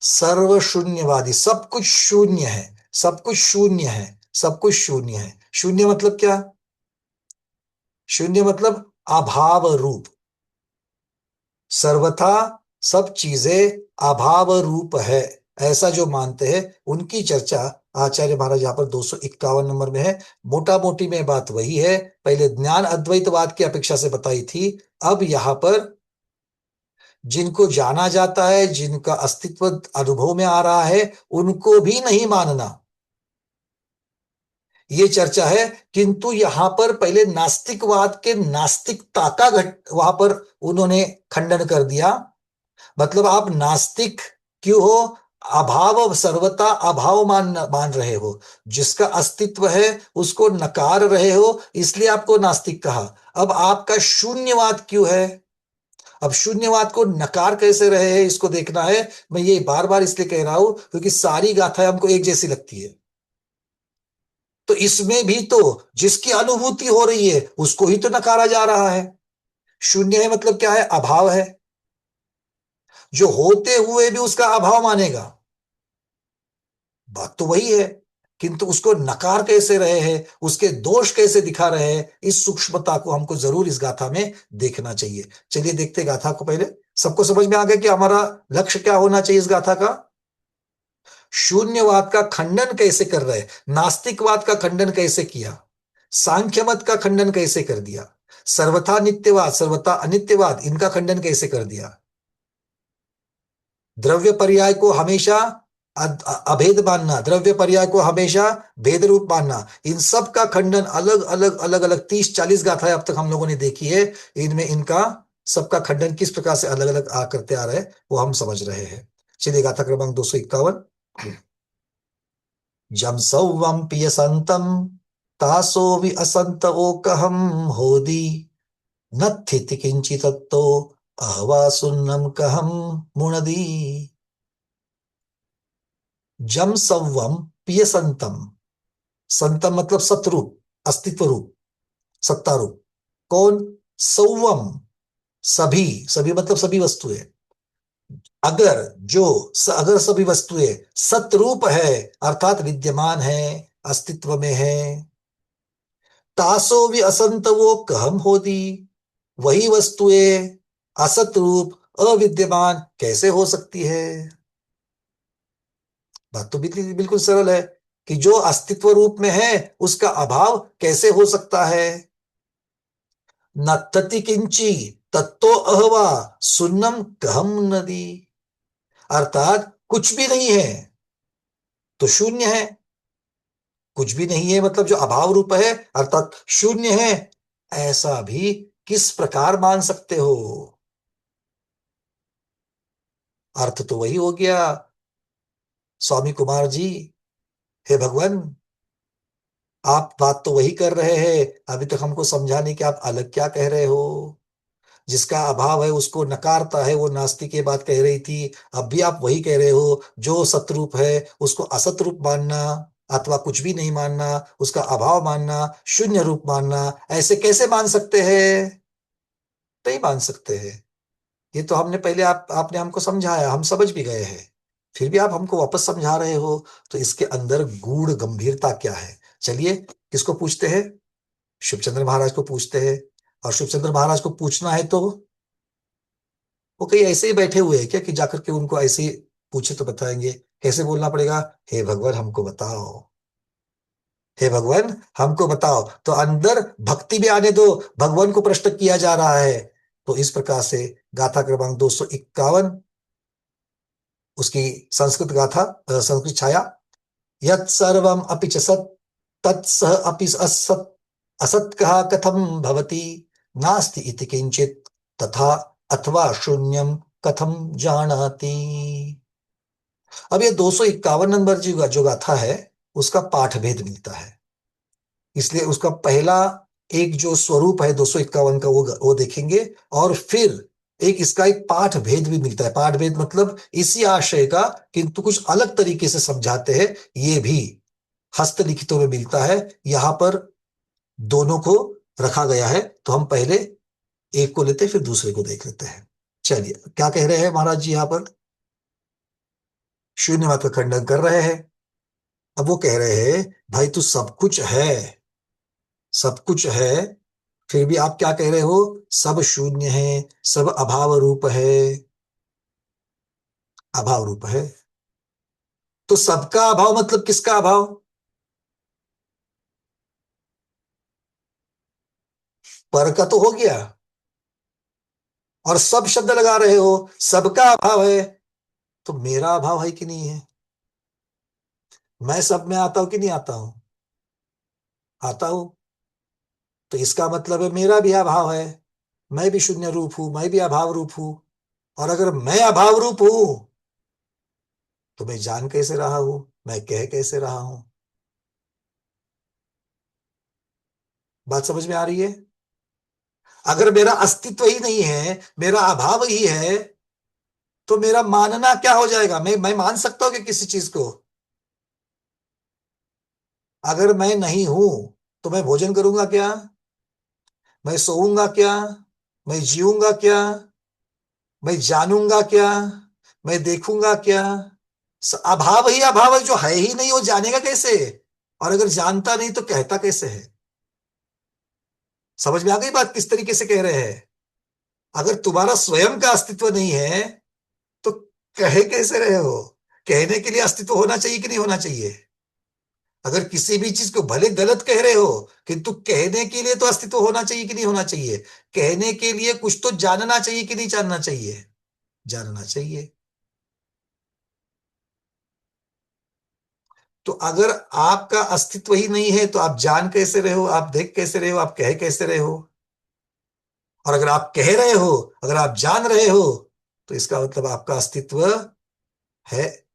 सर्वशून्यवादी। सब कुछ शून्य है, सब कुछ शून्य है, सब कुछ शून्य है। शून्य मतलब क्या? शून्य मतलब अभाव रूप। सर्वथा सब चीजें अभाव रूप है, ऐसा जो मानते हैं उनकी चर्चा आचार्य महाराज यहाँ पर 251 नंबर में है। मोटा मोटी में बात वही है, पहले ज्ञान अद्वैतवाद की अपेक्षा से बताई थी। अब यहां पर जिनको जाना जाता है, जिनका अस्तित्व अनुभव में आ रहा है, उनको भी नहीं मानना, ये चर्चा है। किंतु यहां पर पहले नास्तिकवाद के नास्तिकता का वहां पर उन्होंने खंडन कर दिया। मतलब आप नास्तिक क्यों हो? अभाव, सर्वथा अभाव मान रहे हो, जिसका अस्तित्व है उसको नकार रहे हो, इसलिए आपको नास्तिक कहा। अब आपका शून्यवाद क्यों है? अब शून्यवाद को नकार कैसे रहे हैं, इसको देखना है। मैं ये बार बार इसलिए कह रहा हूं क्योंकि सारी गाथाएं हमको एक जैसी लगती है। तो इसमें भी तो जिसकी अनुभूति हो रही है उसको ही तो नकारा जा रहा है। शून्य है मतलब क्या है? अभाव है। जो होते हुए भी उसका अभाव मानेगा, बात तो वही है। किंतु उसको नकार कैसे रहे हैं, उसके दोष कैसे दिखा रहे हैं, इस सूक्ष्मता को हमको जरूर इस गाथा में देखना चाहिए। चलिए देखते गाथा को। पहले सबको समझ में आ गया कि हमारा लक्ष्य क्या होना चाहिए इस गाथा का? शून्यवाद का खंडन कैसे कर रहे हैं, नास्तिकवाद का खंडन कैसे किया, सांख्य मत का खंडन कैसे कर दिया, सर्वथा नित्यवाद, सर्वथा अनित्यवाद, इनका खंडन कैसे कर दिया, द्रव्य पर्याय को हमेशा अभेद मानना, द्रव्य पर्याय को हमेशा भेद रूप मानना, इन सब का खंडन अलग अलग अलग अलग 30-40 गाथाएं अब तक हम लोगों ने देखी है। इनमें इनका सबका खंडन किस प्रकार से अलग अलग करते आ रहे हैं वो हम समझ रहे हैं। चलिए गाथा क्रमांक 251। जम सौवम पियसंतम तासो वि असंत ओकहम होदी नत्थिति किंचितत्तो अहवा सुन्नम कहम मुनदी। जम सौवम पियसंतम, संतम मतलब सतरूप, अस्तित्व रूप, सत्ता रूप। कौन? सौवम, सभी, सभी मतलब सभी वस्तुएं। अगर सभी वस्तुएं सतरूप है अर्थात विद्यमान है, अस्तित्व में है, तासो भी असंत वो कहम होती, वही वस्तुएं असत रूप, अविद्यमान कैसे हो सकती है? बात तो बिल्कुल बिल्कुल सरल है कि जो अस्तित्व रूप में है उसका अभाव कैसे हो सकता है? नत्तति किंची तत्तो अहवा सुन्नम कहम नदी। अर्थात कुछ भी नहीं है तो शून्य है, कुछ भी नहीं है मतलब जो अभाव रूप है अर्थात शून्य है, ऐसा भी किस प्रकार मान सकते हो? अर्थ तो वही हो गया स्वामी कुमार जी, हे भगवान, आप बात तो वही कर रहे हैं, अभी तक हमको समझाने कि आप अलग क्या कह रहे हो। जिसका अभाव है उसको नकारता है, वो नास्तिक ये बात कह रही थी, अब भी आप वही कह रहे हो। जो सतरूप है उसको असत रूप मानना अथवा कुछ भी नहीं मानना, उसका अभाव मानना, शून्य रूप मानना, ऐसे कैसे मान सकते हैं? नहीं मान सकते हैं। ये तो हमने पहले आपने हमको समझाया, हम समझ भी गए हैं, फिर भी आप हमको वापस समझा रहे हो। तो इसके अंदर गूढ़ गंभीरता क्या है? चलिए किसको पूछते हैं? शिवचंद्र महाराज को पूछते हैं। और शिवचंद्र महाराज को पूछना है तो वो कहीं ऐसे ही बैठे हुए हैं क्या कि जाकर के उनको ऐसे ही पूछे तो बताएंगे? कैसे बोलना पड़ेगा? हे भगवान हमको बताओ, हे भगवान हमको बताओ। तो अंदर भक्ति भी आने दो, भगवान को प्रश्न किया जा रहा है। तो इस प्रकार से गाथा क्रमांक 251, उसकी संस्कृत गाथा, संस्कृत छाया। यत् सर्वम अपि च सत् तत्सह अपि असत्, असत् कहा कथम भवति, नास्ति इति किंचित तथा अथवा शून्यम कथम जानाति। अब ये 251 नंबर जो गाथा है उसका पाठ भेद मिलता है, इसलिए उसका पहला एक जो स्वरूप है 251 का वो देखेंगे, और फिर इसका एक पाठ भेद भी मिलता है। पाठ भेद मतलब इसी आशय का किंतु कुछ अलग तरीके से समझाते हैं, ये भी हस्तलिखितों में मिलता है। यहां पर दोनों को रखा गया है, तो हम पहले एक को लेते फिर दूसरे को देख लेते हैं। चलिए क्या कह रहे हैं महाराज जी? यहां पर शून्यवाद का खंडन कर रहे हैं। अब वो कह रहे हैं भाई तू सब कुछ है, सब कुछ है, फिर भी आप क्या कह रहे हो? सब शून्य है, सब अभाव रूप है, अभाव रूप है। तो सबका अभाव मतलब किसका अभाव? पर का तो हो गया, और सब शब्द लगा रहे हो, सबका अभाव है, तो मेरा अभाव है कि नहीं है? मैं सब में आता हूं कि नहीं आता हूं? आता हूं। तो इसका मतलब है मेरा भी अभाव है, मैं भी शून्य रूप हूं, मैं भी अभाव रूप हूं। और अगर मैं अभाव रूप हूं तो मैं जान कैसे रहा हूं, मैं कह कैसे रहा हूं? बात समझ में आ रही है? अगर मेरा अस्तित्व ही नहीं है, मेरा अभाव ही है, तो मेरा मानना क्या हो जाएगा? मैं मान सकता हूं कि किसी चीज को? अगर मैं नहीं हूं तो मैं भोजन करूंगा क्या? मैं सोऊंगा क्या? मैं जीऊंगा क्या? मैं जानूंगा क्या? मैं देखूंगा क्या? अभाव ही अभाव है, जो है ही नहीं वो जानेगा कैसे? और अगर जानता नहीं तो कहता कैसे है? समझ में आ गई बात किस तरीके से कह रहे हैं? अगर तुम्हारा स्वयं का अस्तित्व नहीं है तो कहे कैसे रहे हो? कहने के लिए अस्तित्व होना चाहिए कि नहीं होना चाहिए? अगर किसी भी चीज को भले गलत कह रहे हो, किंतु कहने के लिए तो अस्तित्व होना चाहिए कि नहीं होना चाहिए? कहने के लिए कुछ तो जानना चाहिए कि नहीं जानना चाहिए? जानना चाहिए। तो अगर आपका अस्तित्व ही नहीं है तो आप जान कैसे रहे हो, आप देख कैसे रहे हो, आप कह कैसे रहे हो? और अगर आप कह रहे हो, अगर आप जान रहे हो, तो इसका मतलब आपका अस्तित्व है।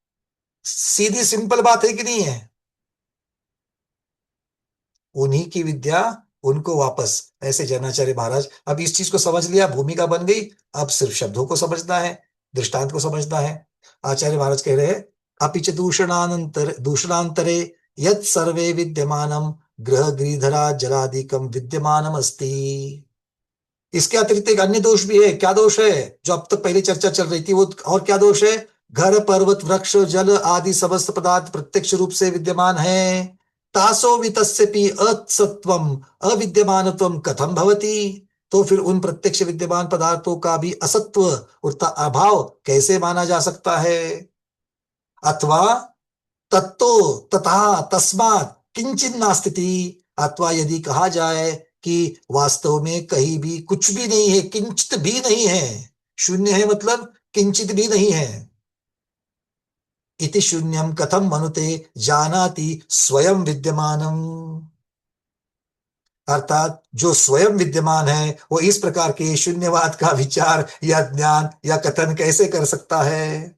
सीधी सिंपल बात है कि नहीं है? उन्हीं की विद्या उनको वापस। ऐसे जैनाचार्य महाराज, अब इस चीज को समझ लिया, भूमिका बन गई, अब सिर्फ शब्दों को समझना है, दृष्टांत को समझना है। आचार्य महाराज कह रहे हैं अपिच दूषणांतरे यत् सर्वे विद्यमानम ग्रह गिरिधरा जलादिकम विद्यमानम अस्ति। इसके अतिरिक्त एक अन्य दोष भी है। क्या दोष है? जो अब तक पहले चर्चा चल रही थी वो, और क्या दोष है? घर पर्वत वृक्ष जल आदि समस्त पदार्थ प्रत्यक्ष रूप से विद्यमान है, तासो वितस्यपि असत्वम अविद्यमानत्वम कथम भवति। तो फिर उन प्रत्यक्ष विद्यमान पदार्थों का भी असत्व और अभाव कैसे माना जा सकता है? अथवा तत्तो तथा तस्मात् किंचित नास्ति, अथवा यदि कहा जाए कि वास्तव में कहीं भी कुछ भी नहीं है, किंचित भी नहीं है, शून्य है मतलब किंचित भी नहीं है। इति शून्यम कथम मनुते जानाति स्वयं विद्यमानम। अर्थात जो स्वयं विद्यमान है वो इस प्रकार के शून्यवाद का विचार या ज्ञान या कथन कैसे कर सकता है?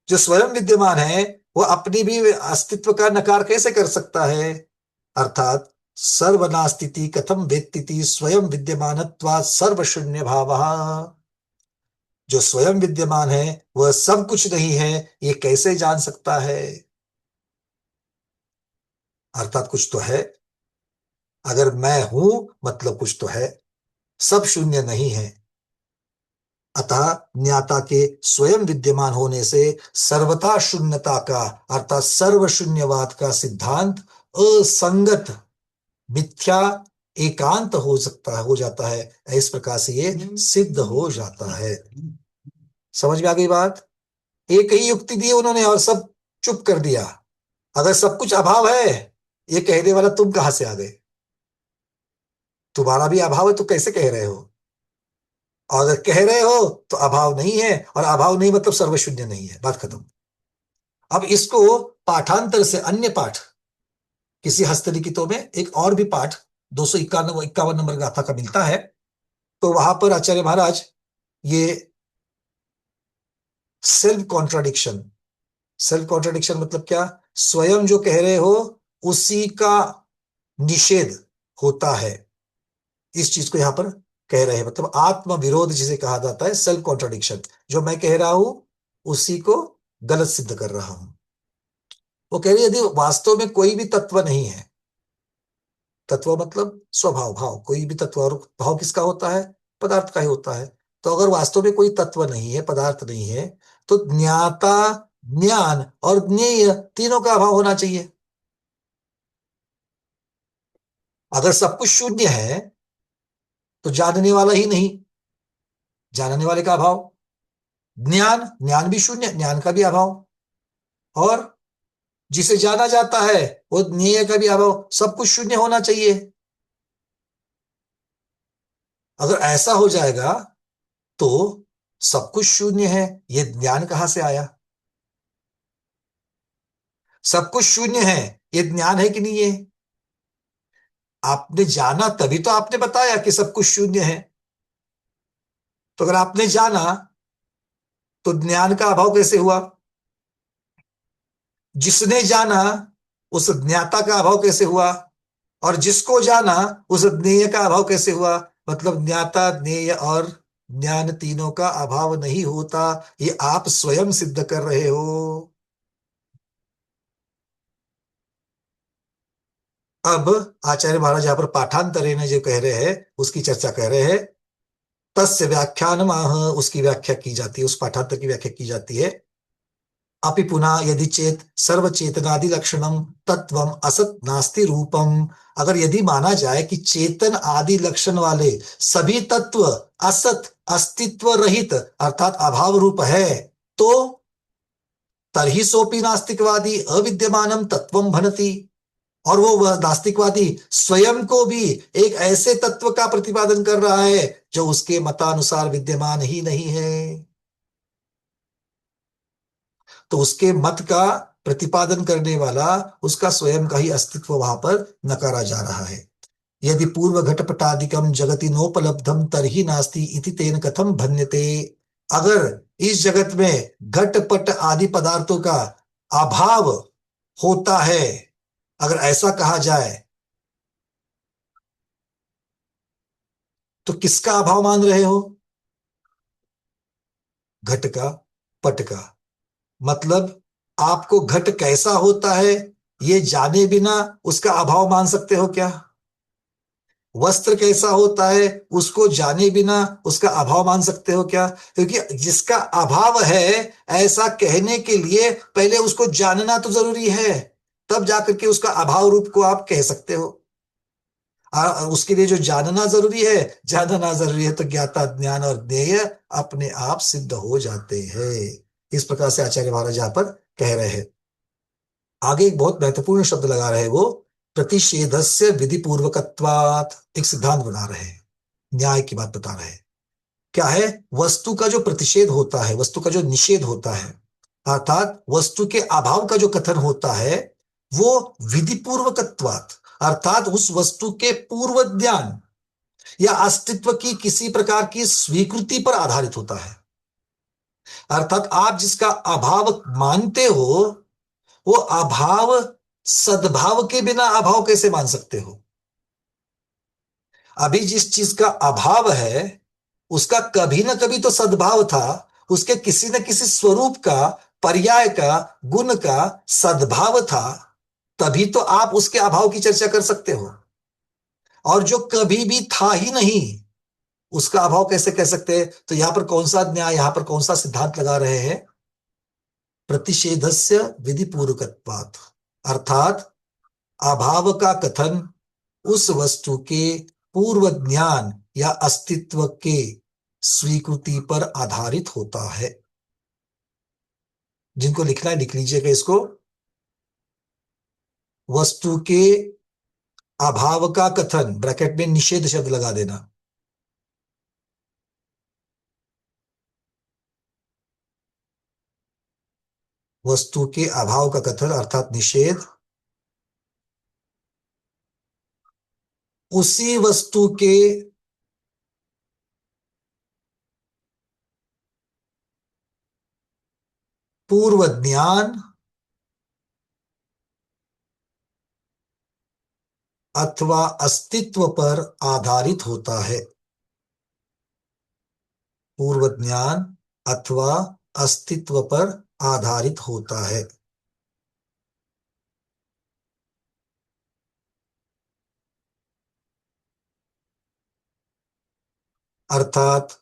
जो स्वयं विद्यमान है वो अपनी भी अस्तित्व का नकार कैसे कर सकता है? अर्थात सर्वनास्तिति कथम वेत्तिति स्वयं विद्यमानत्वात् सर्वशून्य भावः। जो स्वयं विद्यमान है वह सब कुछ नहीं है, ये कैसे जान सकता है? अर्थात कुछ तो है। अगर मैं हूं मतलब कुछ तो है, सब शून्य नहीं है। अतः ज्ञाता के स्वयं विद्यमान होने से सर्वथा शून्यता का अर्थात सर्व शून्यवाद का सिद्धांत असंगत, मिथ्या, एकांत हो जाता है। इस प्रकार से ये सिद्ध हो जाता है। समझ में आ गई बात? एक ही युक्ति दी उन्होंने और सब चुप कर दिया। अगर सब कुछ अभाव है, ये कहने वाला तुम कहां से आ गए? तुम्हारा भी अभाव है तो कैसे कह रहे हो? और अगर कह रहे हो तो अभाव नहीं है, और अभाव नहीं मतलब सर्वशून्य नहीं है। बात खत्म। अब इसको पाठांतर से अन्य पाठ, किसी हस्तलिखितों में एक और भी पाठ 251 नंबर गाथा का मिलता है, तो वहां पर आचार्य महाराज ये सेल्फ कॉन्ट्राडिक्शन मतलब क्या? स्वयं जो कह रहे हो उसी का निषेध होता है, इस चीज को यहां पर कह रहे हैं। मतलब आत्म विरोध जिसे कहा जाता है, सेल्फ कॉन्ट्राडिक्शन। जो मैं कह रहा हूं उसी को गलत सिद्ध कर रहा हूं। वो कह रही है यदि वास्तव में कोई भी तत्व नहीं है, तत्व मतलब स्वभाव, भाव, कोई भी तत्व, और भाव किसका होता है? पदार्थ का ही होता है। तो अगर वास्तव में कोई तत्व नहीं है, पदार्थ नहीं है, तो ज्ञाता, ज्ञान और ज्ञेय तीनों का अभाव होना चाहिए। अगर सब कुछ शून्य है तो जानने वाला ही नहीं, जानने वाले का अभाव। ज्ञान भी शून्य, ज्ञान का भी अभाव। और जिसे जाना जाता है वो ज्ञेय का भी अभाव। सब कुछ शून्य होना चाहिए। अगर ऐसा हो जाएगा तो सब कुछ शून्य है, ये ज्ञान कहां से आया? सब कुछ शून्य है, ये ज्ञान है कि नहीं? है आपने जाना तभी तो आपने बताया कि सब कुछ शून्य है। तो अगर आपने जाना तो ज्ञान का अभाव कैसे हुआ? जिसने जाना उस ज्ञाता का अभाव कैसे हुआ? और जिसको जाना उस ज्ञेय का अभाव कैसे हुआ? मतलब ज्ञाता, ज्ञेय और ज्ञान तीनों का अभाव नहीं होता, ये आप स्वयं सिद्ध कर रहे हो। अब आचार्य महाराज यहां पर पाठांतरे ने जो कह रहे हैं उसकी चर्चा कर रहे हैं। तस्य व्याख्यान माह, उसकी व्याख्या की जाती है, उस पाठांतर की व्याख्या की जाती है। अपि पुनः यदि चेत सर्वचेतनादि लक्षणम तत्वम असत नास्ति रूपम, अगर यदि माना जाए कि चेतन आदि लक्षण वाले सभी तत्व असत, अस्तित्व रहित अर्थात अभाव रूप है, तो तरहि सोपि नास्तिकवादी अविद्यमानम तत्वम भनति, और वो नास्तिकवादी स्वयं को भी एक ऐसे तत्व का प्रतिपादन कर रहा है जो उसके मतानुसार विद्यमान ही नहीं है। तो उसके मत का प्रतिपादन करने वाला उसका स्वयं का ही अस्तित्व वहां पर नकारा जा रहा है। यदि पूर्व घटपटादिकम जगति नोपलब्धम तरहि नास्ति इति तेन कथम भन्यते, अगर इस जगत में घटपट आदि पदार्थों का अभाव होता है, अगर ऐसा कहा जाए तो किसका अभाव मान रहे हो? घट का, पट का। मतलब आपको घट कैसा होता है ये जाने बिना उसका अभाव मान सकते हो क्या? वस्त्र कैसा होता है उसको जाने बिना उसका अभाव मान सकते हो क्या? क्योंकि जिसका अभाव है ऐसा कहने के लिए पहले उसको जानना तो जरूरी है, तब जाकर के उसका अभाव रूप को आप कह सकते हो। उसके लिए जो जानना जरूरी है, तो ज्ञाता, ज्ञान और ज्ञेय अपने आप सिद्ध हो जाते हैं। इस प्रकार से आचार्य महाराज यहां पर कह रहे हैं। आगे एक बहुत महत्वपूर्ण शब्द लगा रहे हैं, वो प्रतिषेधस्य विधि पूर्वकत्वात्, एक सिद्धांत बना रहे हैं, न्याय की बात बता रहे हैं। क्या है? वस्तु का जो प्रतिषेध होता है, वस्तु का जो निषेध होता है, अर्थात वस्तु के अभाव का जो कथन होता है, वो विधि पूर्वकत्वात् अर्थात उस वस्तु के पूर्व ज्ञान या अस्तित्व की किसी प्रकार की स्वीकृति पर आधारित होता है। अर्थात आप जिसका अभाव मानते हो वो अभाव सद्भाव के बिना अभाव कैसे मान सकते हो? अभी जिस चीज का अभाव है उसका कभी ना कभी तो सद्भाव था, उसके किसी न किसी स्वरूप का, पर्याय का, गुण का सद्भाव था, तभी तो आप उसके अभाव की चर्चा कर सकते हो। और जो कभी भी था ही नहीं, उसका अभाव कैसे कह सकते हैं? तो यहां पर कौन सा न्याय, यहां पर कौन सा सिद्धांत लगा रहे हैं? प्रतिषेधस्य विधिपूर्वकत्वात्, अर्थात अभाव का कथन उस वस्तु के पूर्व ज्ञान या अस्तित्व के स्वीकृति पर आधारित होता है। जिनको लिखना है लिख लीजिएगा इसको। वस्तु के अभाव का कथन, ब्रैकेट में निषेध शब्द लगा देना, वस्तु के अभाव का कथन अर्थात निषेध उसी वस्तु के पूर्व ज्ञान अथवा अस्तित्व पर आधारित होता है। पूर्व ज्ञान अथवा अस्तित्व पर आधारित होता है। अर्थात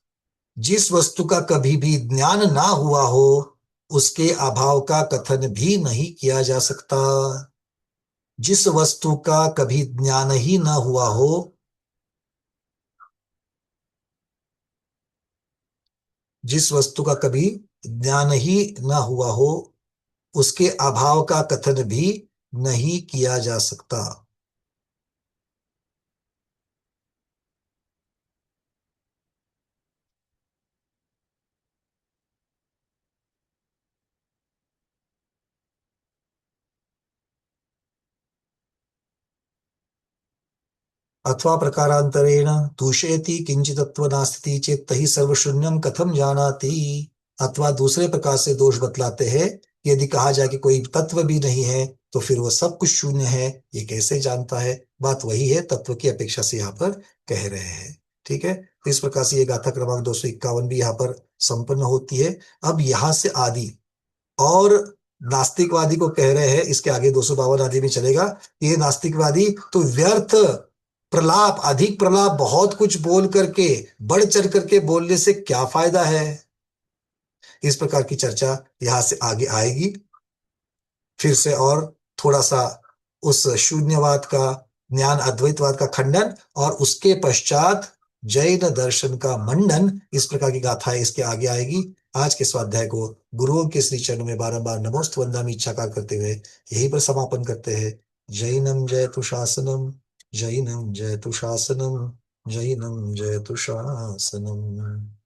जिस वस्तु का कभी भी ज्ञान ना हुआ हो उसके अभाव का कथन भी नहीं किया जा सकता। जिस वस्तु का कभी ज्ञान ही ना हुआ हो, जिस वस्तु का कभी ज्ञान ही ना हुआ हो उसके अभाव का कथन भी नहीं किया जा सकता। अथवा प्रकारांतरेण दूषयति किंचितत्व नास्ति चेत तहि सर्वशून्यम कथम जानाति। अथवा दूसरे प्रकार से दोष बतलाते हैं, यदि कहा जाए कि कोई तत्व भी नहीं है तो फिर वह सब कुछ शून्य है, ये कैसे जानता है? बात वही है, तत्व की अपेक्षा से यहाँ पर कह रहे हैं। ठीक है, तो इस प्रकार से ये गाथा क्रमांक 251 भी यहाँ पर संपन्न होती है। अब यहाँ से आदि और नास्तिकवादी को कह रहे हैं, इसके आगे 252 आदि में चलेगा। ये नास्तिकवादी तो व्यर्थ प्रलाप, अधिक प्रलाप, बहुत कुछ बोल करके, बढ़ चढ़ करके बोलने से क्या फायदा है? इस प्रकार की चर्चा यहां से आगे आएगी फिर से, और थोड़ा सा उस शून्यवाद का, ज्ञान अद्वैतवाद का खंडन, और उसके पश्चात जैन दर्शन का मंडन। इस प्रकार की गाथाएं इसके आगे आएगी। आज के स्वाध्याय को गुरुओं के श्री चरणों में बारंबार नमोस्तु वंदनामि इच्छाकार करते हुए यहीं पर समापन करते हैं। जैनम जयतु शासनम, जैनम जयतु शासनम, जैनम जयतु शासनम।